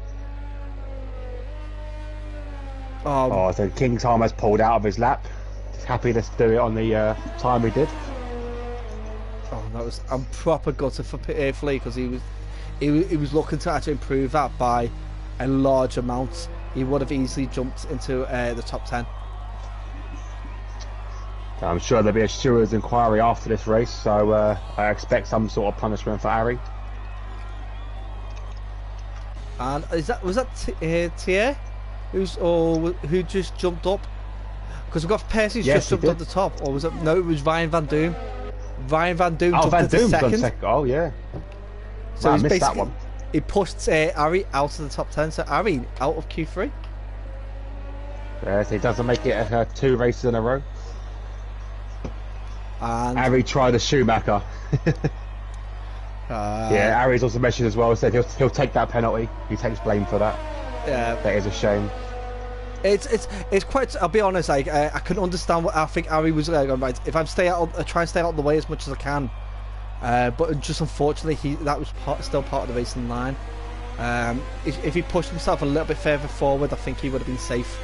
A: Oh, so King Tom has pulled out of his lap. He's happy to do it on the time he did.
B: Oh, I'm proper gutted for Flea because he was looking to actually improve that by a large amount. He would have easily jumped into the top 10.
A: I'm sure there'll be a steward's inquiry after this race, so I expect some sort of punishment for Ari.
B: And was that Thier? Who just jumped up? Because we've got Percy's just jumped up the top, or was it? No, it was Ryan Van Doom. Ryan Van Doom jumped into second.
A: Oh yeah.
B: So
A: I missed that one.
B: He pushed Ari out of the top 10, so Ari out of Q3.
A: Yes, he doesn't make it 2 races in a row.
B: And
A: Ari tried a Schumacher. Yeah, Ari's also mentioned as well. Said he'll take that penalty. He takes blame for that.
B: Yeah,
A: that is a shame.
B: It's quite. I'll be honest. Like I can understand what I think Ari was like. Right, if I try and stay out of the way as much as I can. But just unfortunately, that was still part of the racing line. If he pushed himself a little bit further forward, I think he would have been safe.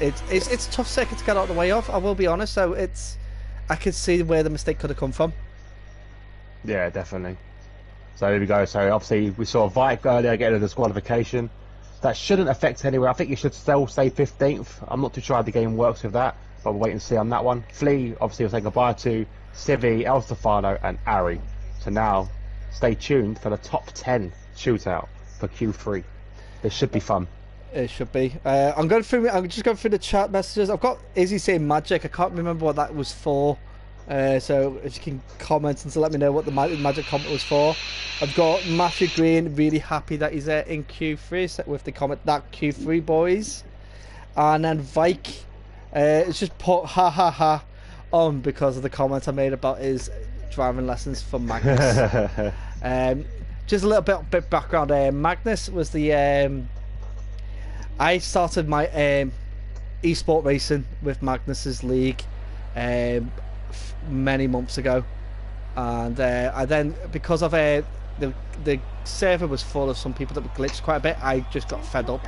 B: It's a tough second to get out of the way of. I will be honest. So I can see where the mistake could have come from.
A: Yeah, definitely. So there we go. So obviously we saw Vike earlier getting a disqualification. That shouldn't affect anywhere. I think you should still stay 15th. I'm not too sure how the game works with that, but we'll wait and see on that one. Flea obviously will say goodbye to Civi, El Stefano and Ari. So now stay tuned for the top 10 shootout for Q3. This should be fun.
B: It should be. I'm just going through the chat messages. I've got Izzy saying magic. I can't remember what that was for. So if you can comment and to let me know what the magic comment was for. I've got Matthew Green, really happy that he's in Q3 with the comment that Q3 boys. And then Vike, it's just put ha ha ha on because of the comment I made about his driving lessons for Magnus. Just a little bit background. Magnus was the I started my esport racing with Magnus's league many months ago, and I then, because of the server was full of some people that were glitched quite a bit, I just got fed up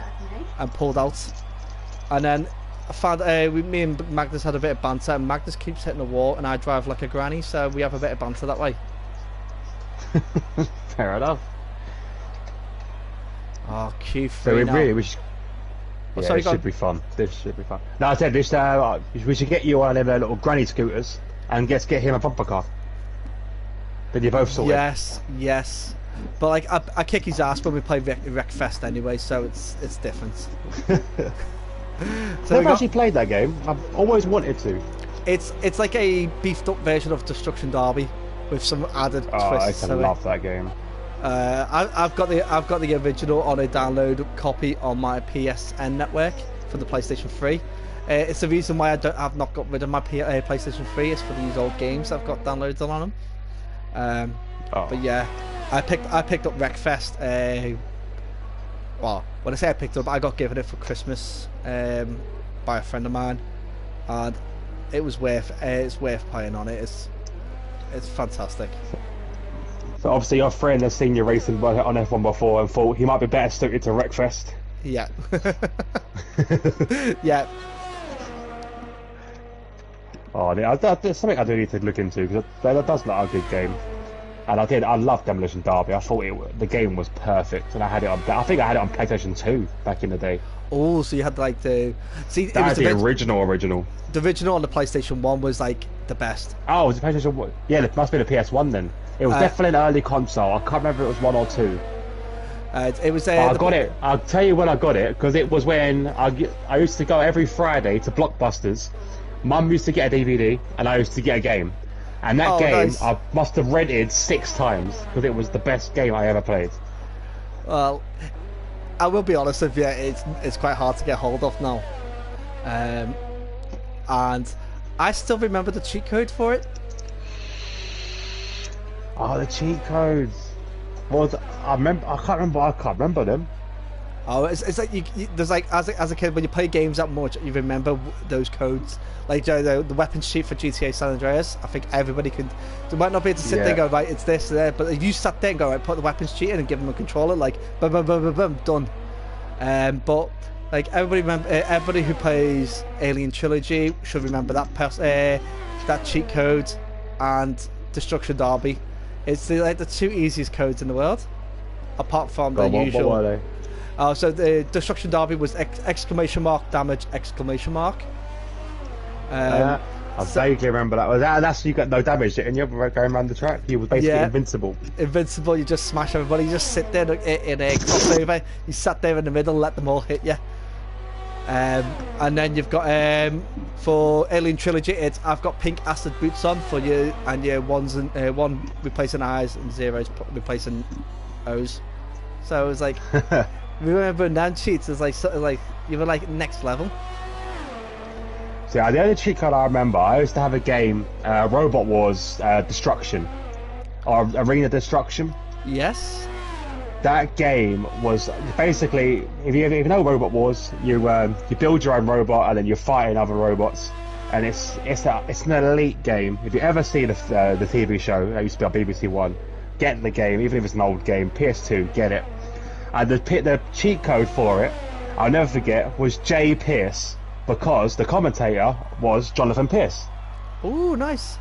B: and pulled out. And then I found me and Magnus had a bit of banter, and Magnus keeps hitting the wall and I drive like a granny, so we have a bit of banter that way.
A: Fair enough.
B: Oh, Q3
A: so
B: now.
A: Really, this should be fun. This should be fun. No, I said this. We should get you on them little granny scooters and get him a bumper car. Then you both sorted.
B: Yes. But like, I kick his ass when we play Wreckfest anyway, so it's different.
A: So I've actually played that game. I've always wanted to.
B: It's like a beefed up version of Destruction Derby with some added twists.
A: I love that game.
B: I've got the original on a download copy on my PSN network for the PlayStation 3. It's the reason why I've not got rid of my PlayStation 3. It's for these old games I've got downloaded on them. But yeah, I picked up Wreckfest. Well, when I say I picked it up, I got given it for Christmas by a friend of mine, and it's worth playing on it. It's fantastic.
A: So obviously your friend has seen you racing on F1 before and thought he might be better suited to Wreckfest.
B: Yeah. Yeah.
A: Oh, that's something I do need to look into, because that does look like a good game. And I love Demolition Derby. I thought the game was perfect, and I think I had it on PlayStation 2 back in the day.
B: Oh, so you had like the
A: the original.
B: The original on the PlayStation 1 was like the best.
A: Oh, was it PlayStation 1? Yeah, it must be the PS1 then. It was definitely an early console. I can't remember if it was 1 or 2.
B: It was.
A: I got it. I'll tell you when I got it, because it was when I used to go every Friday to Blockbusters. Mum used to get a DVD, and I used to get a game. And that game, nice. I must have rented 6 times, because it was the best game I ever played.
B: Well, I will be honest with you, it's quite hard to get hold of now. And I still remember the cheat code for it.
A: Oh, the cheat codes. I can't remember them.
B: Oh, it's like there's like as a kid, when you play games that much, you remember those codes. Like the weapons cheat for GTA San Andreas. I think everybody could. They might not be able to sit there and go, right, it's this there, but if you sat there and go, right, put the weapons cheat in and give them a controller, like boom, boom, boom, boom, boom, done. But like everybody who plays Alien Trilogy should remember that cheat code and Destruction Derby. It's the 2 easiest codes in the world, apart from the usual.
A: What were they?
B: So the Destruction Derby was exclamation mark damage exclamation mark.
A: I vaguely remember that. That's you got no damage, and you're going around the track. You were basically invincible. Invincible.
B: You just smash everybody. You just sit there in a crossover. You sat there in the middle, let them all hit you. And then you've got for Alien Trilogy, I've got pink acid boots on for you, and your ones and one replacing I's and zeros replacing O's. So it was like, remember nan cheats is like sort of like you were like next level.
A: So the only cheat code I remember, I used to have a game, Robot Wars Destruction, or Arena Destruction.
B: Yes.
A: That game was basically, if you know Robot Wars, you build your own robot and then you're fighting other robots, and it's an elite game. If you ever see the TV show that used to be on BBC One, get the game, even if it's an old game, PS2, get it. And the cheat code for it, I'll never forget, was J Pierce, because the commentator was Jonathan Pierce.
B: Ooh, nice.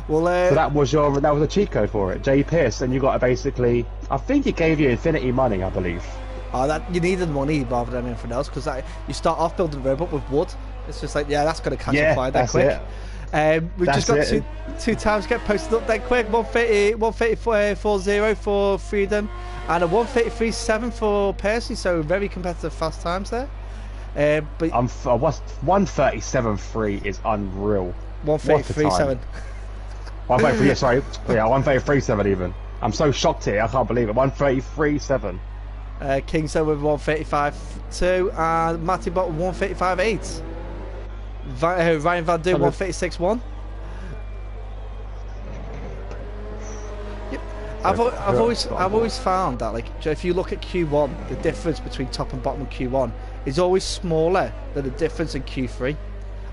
B: Well,
A: so that was a cheat code for it, J Pierce, and you got to basically, I think it gave you infinity money, I believe.
B: Oh, that you needed money rather than anything else, because you start off building a robot with wood. It's just like, that's going to catch on fire that quick. We've just got two times get posted up that quick. 134.0 for Freedom and a 133.7 for Percy. So very competitive fast times there. But
A: 137.3 is unreal.
B: 133.7.
A: 133, yeah, sorry. Yeah, 133.7 even. I'm so shocked here, I can't believe it. 133.7.
B: Kingston with 135.2 and Matty Bot 135.8. Ryan Van Doom 136.1. Yep. I've always found that, like, if you look at Q1, the difference between top and bottom of Q1 is always smaller than the difference in Q3,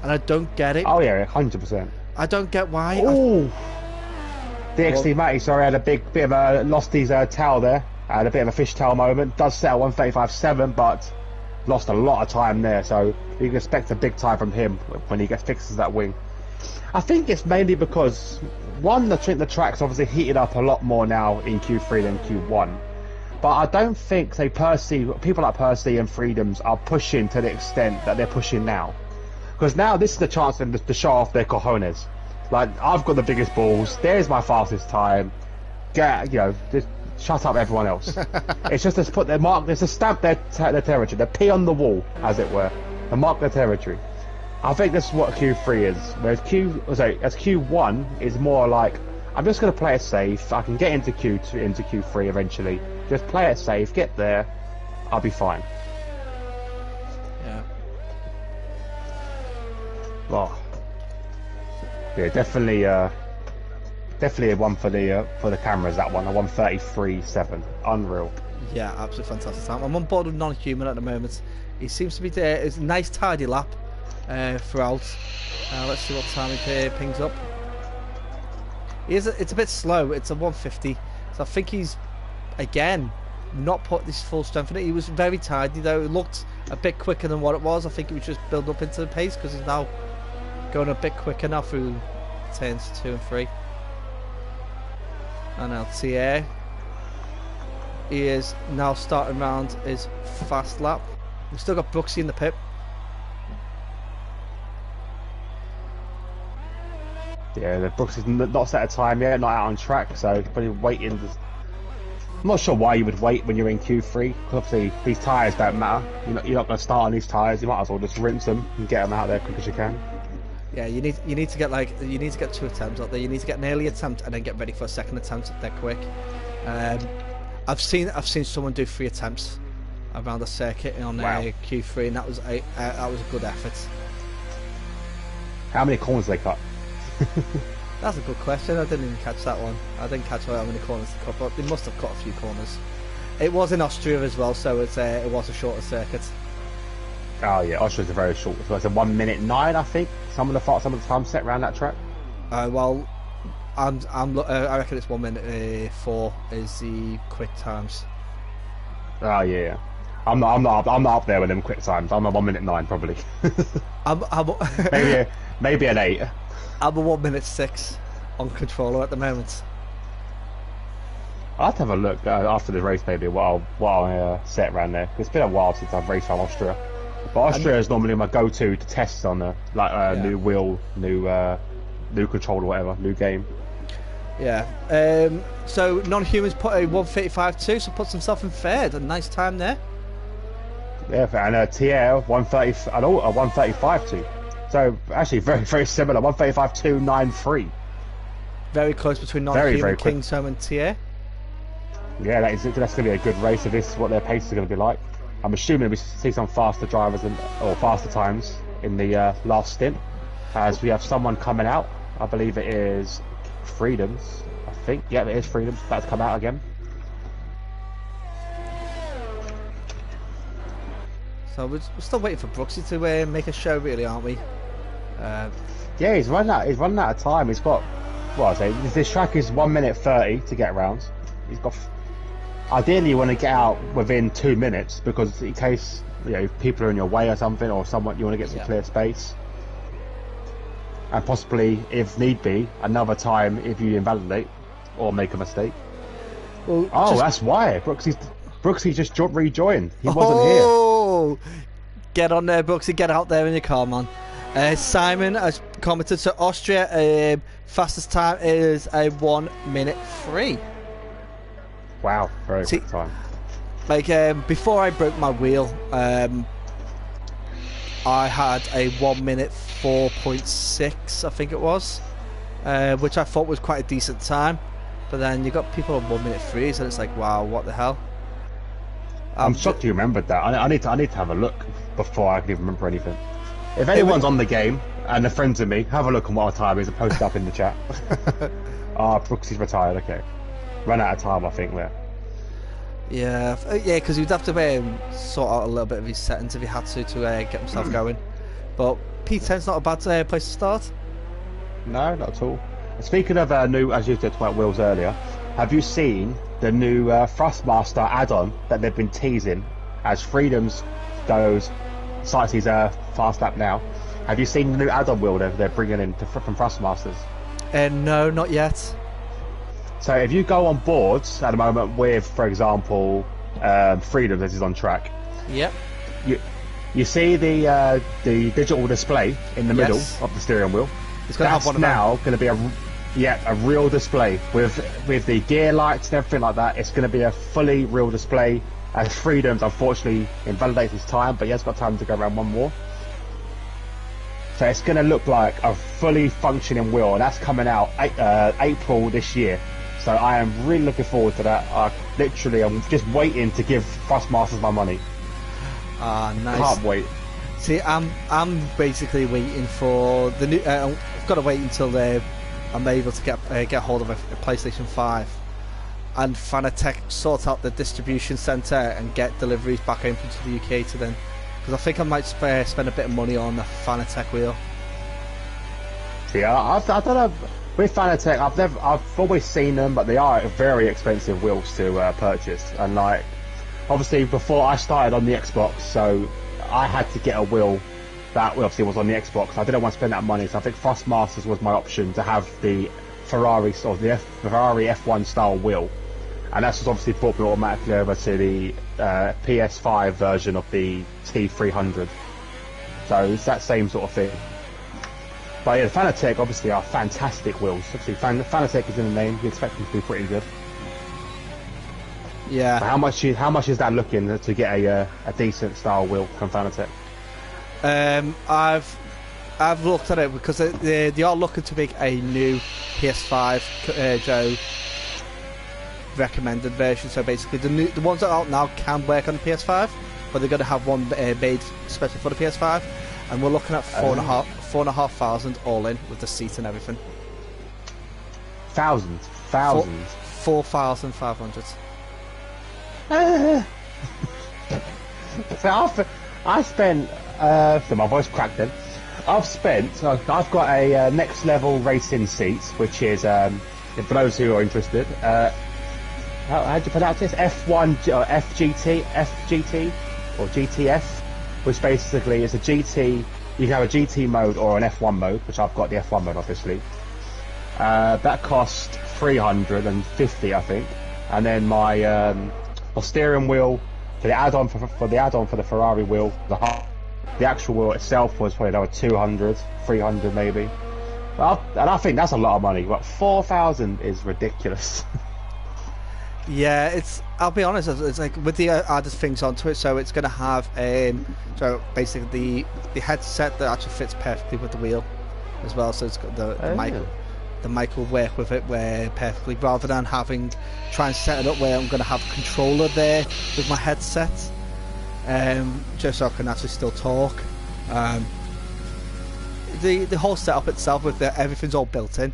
B: and I don't get it.
A: Oh yeah, 100%.
B: I don't get why.
A: Oh, DXT Matty, sorry, had a bit of a lost his towel there. Had a bit of a fishtail moment. Does settle 135.7, but lost a lot of time there. So you can expect a big time from him when he fixes that wing. I think it's mainly because one, the track's obviously heated up a lot more now in Q3 than Q1. But I don't think people like Percy and Freedoms are pushing to the extent that they're pushing now. Because now this is the chance for them to show off their cojones. Like, I've got the biggest balls. There's my fastest time. Just shut up, everyone else. It's just to put their mark. It's to stamp their territory. The P on the wall, as it were, to mark their territory. I think this is what Q3 is. Whereas Q1 is more like, I'm just going to play it safe. I can get into Q2, into Q3 eventually. Just play it safe. Get there. I'll be fine.
B: Yeah.
A: Oh. Yeah, definitely a one for the cameras. That one, a 133.7, unreal.
B: Yeah, absolutely fantastic time. I'm on board with Non-Human at the moment. He seems to be there. It's a nice tidy lap throughout. Let's see what time he pings up. It's a bit slow. It's a 150. So I think he's again not put this full strength in it. He was very tidy though. It looked a bit quicker than what it was. I think it was just build up into the pace because he's now going a bit quicker now through turns 2 and 3. And now TA, he is now starting round his fast lap. We've still got Brooksy in the pit.
A: Yeah, the Brooksy's not set a time yet, not out on track, so he's probably waiting. I'm not sure why you would wait when you're in Q3, because obviously these tyres don't matter. You're not going to start on these tyres. You might as well just rinse them and get them out there as quick as you can.
B: Yeah, you need to get 2 attempts out there. You need to get an early attempt and then get ready for a second attempt. They're quick. I've seen someone do 3 attempts around the circuit on Q3, and that was a good effort.
A: How many corners did they cut?
B: That's a good question. I didn't even catch that one. I didn't catch how many corners they cut, but they must have cut a few corners. It was in Austria as well, so it was a shorter circuit.
A: Oh yeah, Austria's a very short. So it's a 1:09, I think. Some of the time set around that track.
B: Well, I reckon it's 1:04 is the quick times.
A: Oh yeah. I'm not up there with them quick times. I'm a 1:09 probably. maybe an 8.
B: I'm a 1:06 on controller at the moment.
A: I'll have to have a look after the race maybe what I'll set around there. It's been a while since I've raced on Austria. But Austria is normally my go-to to test on new wheel, new controller, whatever, new game.
B: Yeah. So Non-Humans put a 135.2, so puts himself in third. A nice time there.
A: Yeah, and TL 130 and all a 135.2. So actually very very similar. 135.293.
B: Very close between Non-Human, Kingsholm, and TA.
A: Yeah, that's going to be a good race. If this is what their pace is going to be like. I'm assuming we see some faster drivers or faster times in the last stint, as we have someone coming out. I believe it is Freedoms. I think, yeah, it is Freedoms. About to come out again.
B: So we're still waiting for Brooksy to make a show, really, aren't we?
A: Yeah, he's running out of time. He's got, what I say, this track is 1:30 to get around. He's got. Ideally, you want to get out within 2 minutes because in case people are in your way or something, or someone you want to get some clear space, and possibly, if need be, another time if you invalidate or make a mistake. Well, that's why Brooksy just rejoined. He wasn't here.
B: Get on there, Brooksy. Get out there in your car, man. Simon has commented. So Austria, fastest time is a 1:03.
A: Wow, very quick time.
B: Like before I broke my wheel, I had a 1:04.6, I think it was. which I thought was quite a decent time. But then you got people on 1 minute freeze, and it's like, wow, what the hell?
A: I'm shocked you remembered that. I need to have a look before I can even remember anything. If anyone's on the game and they're friends with me, have a look on what our time is and post it up in the chat. Brooksy's retired. Okay, run out of time, I think. There.
B: Yeah, because you'd have to sort out a little bit of his settings if he had to get himself going. But P10's not a bad place to start.
A: No, not at all. Speaking of new, as you talked about wheels earlier, have you seen the new Thrustmaster add-on that they've been teasing as Freedoms goes Sightsees Fast Lap now? Have you seen the new add-on wheel they're bringing in from Thrustmasters?
B: No, not yet.
A: So if you go on boards at the moment with, for example, Freedom, this is on track.
B: Yep.
A: You see the digital display in the middle of the steering wheel.
B: It's going to have one of them.
A: Now going to be a real display with the gear lights and everything like that. It's going to be a fully real display. As Freedoms unfortunately invalidates his time, but he has got time to go around one more. So it's going to look like a fully functioning wheel, and that's coming out April this year. So I am really looking forward to that. I'm just waiting to give Thrustmasters my money.
B: Nice.
A: Can't wait.
B: See, I'm basically waiting for the new. I've got to wait until I'm able to get hold of a PlayStation 5, and Fanatec sort out the distribution centre and get deliveries back open to the UK to then, because I think I might spend a bit of money on the Fanatec wheel.
A: See, I don't know. With Fanatec, I've always seen them, but they are very expensive wheels to purchase. And like, obviously, before I started on the Xbox, so I had to get a wheel that obviously was on the Xbox. I didn't want to spend that money, so I think Thrustmasters was my option to have the Ferrari F1 style wheel, and that's just obviously brought me automatically over to the PS5 version of the T300. So it's that same sort of thing. But yeah, the Fanatec obviously are fantastic wheels. Obviously, Fanatec is in the name. You expect them to be pretty good.
B: Yeah.
A: But how much is that looking to get a decent style wheel from Fanatec?
B: I've looked at it because they are looking to make a new PS5 Joe recommended version. So basically, the ones that are out now can work on the PS5, but they're going to have one made especially for the PS5, and we're looking at 4,500 all in with the seat and everything. 4,500.
A: So I spent. So my voice cracked then. I've got a next level racing seat, which is for those who are interested. How do you pronounce this? F1 FGT or GTF, which basically is a GT. You can have a GT mode or an F1 mode, which I've got the F1 mode obviously. That cost $350, I think, and then my steering wheel for the add-on for the Ferrari wheel, the actual wheel itself was probably another 200, 300 maybe. And I think that's a lot of money, but 4,000 is ridiculous.
B: Yeah, I'll be honest, it's like with the added things onto it, so it's going to have so basically the headset that actually fits perfectly with the wheel as well, so it's got the mic will work with it where perfectly, rather than try and set it up where I'm going to have a controller there with my headset, just so I can actually still talk. The whole setup itself with everything's all built in.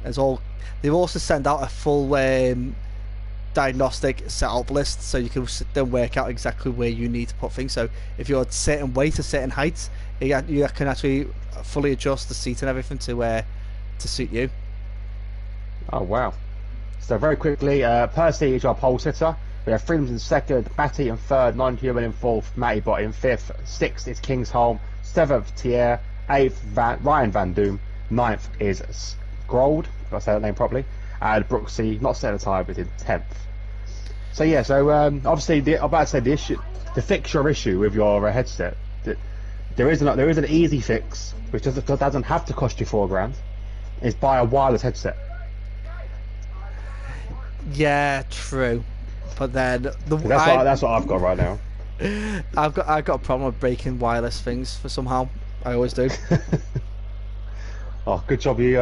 B: They've also sent out a full diagnostic setup list, so you can then work out exactly where you need to put things. So if you're a certain weight, a certain height, you can actually fully adjust the seat and everything to suit you.
A: Oh wow! So very quickly, Percy is our pole sitter. We have Freedoms in second, Matty in third, Non-Human in fourth, Matty Bot in fifth, sixth is Kingsholm, seventh Tier, eighth Ryan Van Doom, ninth is Grold, if I say that name properly, and Brooksy, not set a time, but in 10th. So yeah, obviously I'm about to say the fixture issue with your headset. There is an easy fix, which doesn't have to cost you $4,000. Is buy a wireless headset.
B: Yeah, true. But then
A: that's what I've got right now.
B: I've got a problem with breaking wireless things for somehow. I always do.
A: Oh, good job you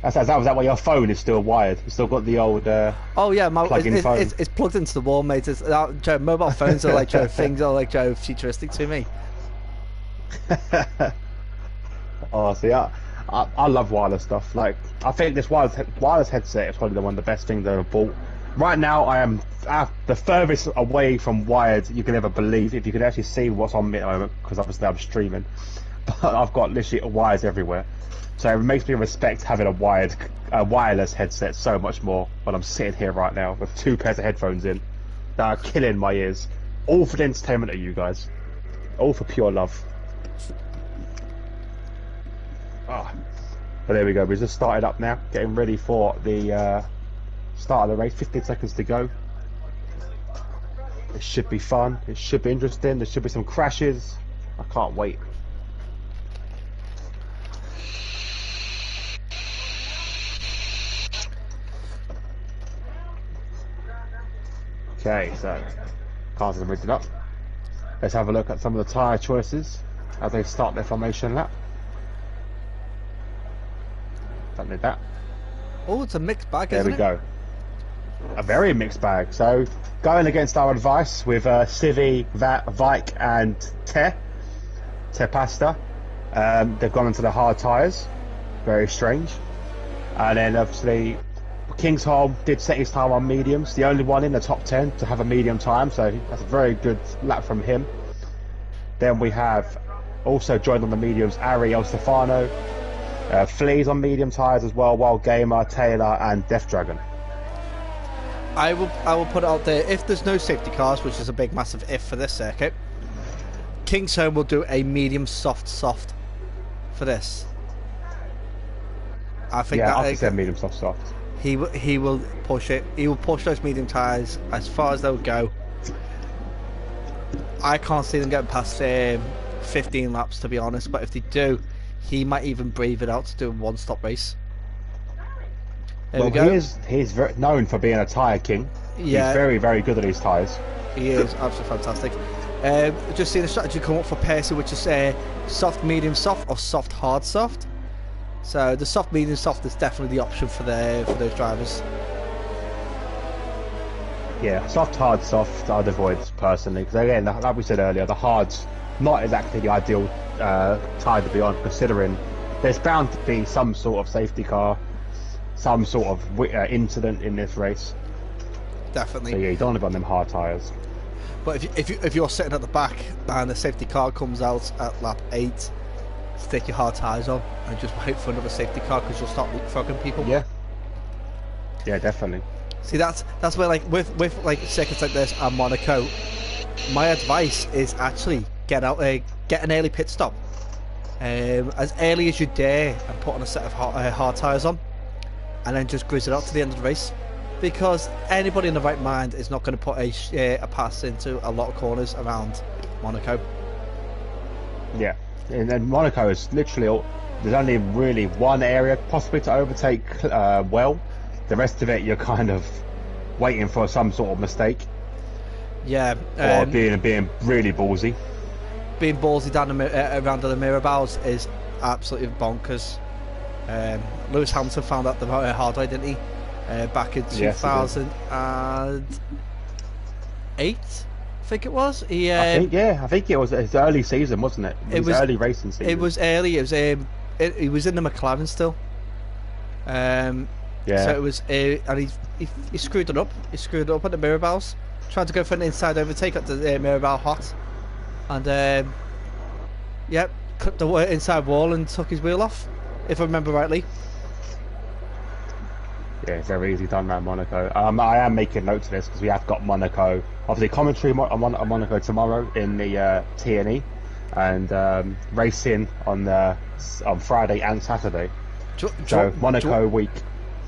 A: Is that why your phone is still wired? You still got the old
B: Oh yeah,
A: plug-in phone?
B: it's plugged into the wall, mate. Joe, mobile phones are like Joe things are like Joe futuristic to me.
A: Oh, see, I love wireless stuff. Like, I think this wireless headset is probably one of the best things I've ever bought. Right now, I am the furthest away from wired you can ever believe. If you can actually see what's on me at the moment, because obviously I'm streaming, but I've got literally wires everywhere. So it makes me respect having a wireless headset so much more when I'm sitting here right now with 2 pairs of headphones in that are killing my ears. All for the entertainment of you guys. All for pure love. Ah, but there we go. We just started up now, getting ready for the start of the race. 15 seconds to go. It should be fun. It should be interesting. There should be some crashes. I can't wait. Okay, so cars are rigged up. Let's have a look at some of the tyre choices as they start their formation lap. Don't need that.
B: Oh, it's a mixed bag,
A: There
B: isn't
A: we
B: it?
A: go. A very mixed bag. So going against our advice with Civi, Vike and Te Pasta, they've gone into the hard tyres. Very strange. And then obviously Kingsholm did set his time on mediums, the only one in the top 10 to have a medium time, so that's a very good lap from him. Then we have also joined on the mediums Ari El Stefano, Fleas on medium tyres as well, Wild Gamer, Taylor and Death Dragon.
B: I will put it out there, if there's no safety cars, which is a big massive if for this circuit, Kingsholm will do a medium soft for this. I think
A: Yeah,
B: that
A: I said medium soft.
B: he will push it. He will push those medium tyres as far as they'll go. I can't see them getting past 15 laps, to be honest. But if they do, he might even breathe it out to do a one-stop race. There we go.
A: He's very known for being a tyre king.
B: Yeah.
A: He's very, very good at these tyres.
B: He is absolutely fantastic. Just seeing the strategy come up for Percy, which is soft, medium, soft, or soft, hard, soft. So the soft, medium, soft is definitely the option for those drivers.
A: Yeah, soft, hard, soft I'd avoid personally, because again, like we said earlier, the hard's not exactly the ideal tyre to be on, considering there's bound to be some sort of safety car, some sort of incident in this race.
B: Definitely.
A: So yeah, you don't want to be on them hard tyres.
B: But if you're sitting at the back and the safety car comes out at lap 8, stick your hard tyres on and just wait for another safety car, because you'll start leapfrogging people.
A: Yeah, definitely.
B: See, that's where, like, with like circuits like this and Monaco, my advice is actually get an early pit stop, as early as you dare, and put on a set of hard tyres on, and then just cruise it out to the end of the race, because anybody in the right mind is not going to put a pass into a lot of corners around Monaco.
A: Yeah, and then Monaco is literally there's only really one area possibly to overtake well. The rest of it, you're kind of waiting for some sort of mistake.
B: Yeah.
A: Or being really ballsy.
B: Being ballsy down around the Mirabels is absolutely bonkers. Lewis Hamilton found out the hard way, didn't he? Back in 2008, I think it was. I
A: think it was his early season, wasn't it? It was early racing season.
B: It was early. It was he was in the McLaren still.
A: Yeah.
B: So it was, and he screwed it up. He screwed it up at the Mirabels. Tried to go for an inside overtake at the Mirabel hot, and clipped the inside wall and took his wheel off, if I remember rightly.
A: Yeah, very easy done around Monaco. I am making notes of this because we have got Monaco, obviously commentary on Monaco tomorrow in the T&E, and racing on Friday and Saturday. Monaco week.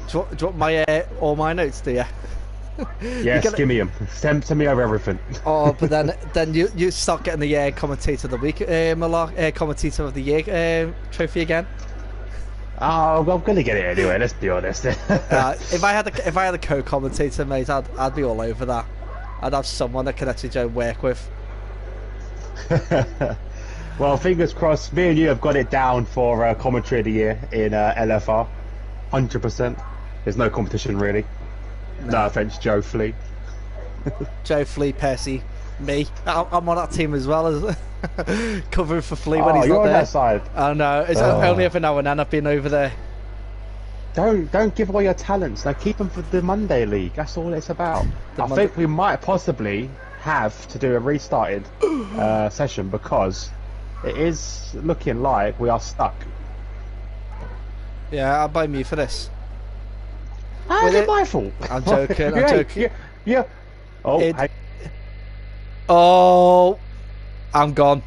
B: Do you want my all my notes, do you?
A: Yes, give me them. Send me over everything.
B: Oh, but then you start getting the commentator of the week, commentator of the year trophy again.
A: Oh, I'm gonna get it anyway. Let's be honest.
B: If I had a co-commentator, mate, I'd be all over that. I'd have someone that can actually work with.
A: Well, fingers crossed. Me and you have got it down for commentary of the year in LFR. 100%. There's no competition really. No offense, Joe Flea.
B: Joe Flea, Percy, me. I'm on that team as well as covering for Flea when he's
A: you're
B: not
A: on
B: there.
A: that side.
B: I know. It's only every now and then I've been over there.
A: Don't give away your talents. Now keep them for the Monday League. That's all it's about. I think we might possibly have to do a restarted session because it is looking like we are stuck.
B: Yeah, I'll blame you for this.
A: How is it my fault?
B: I'm joking. I'm joking.
A: Yeah. Oh,
B: Oh, I'm gone.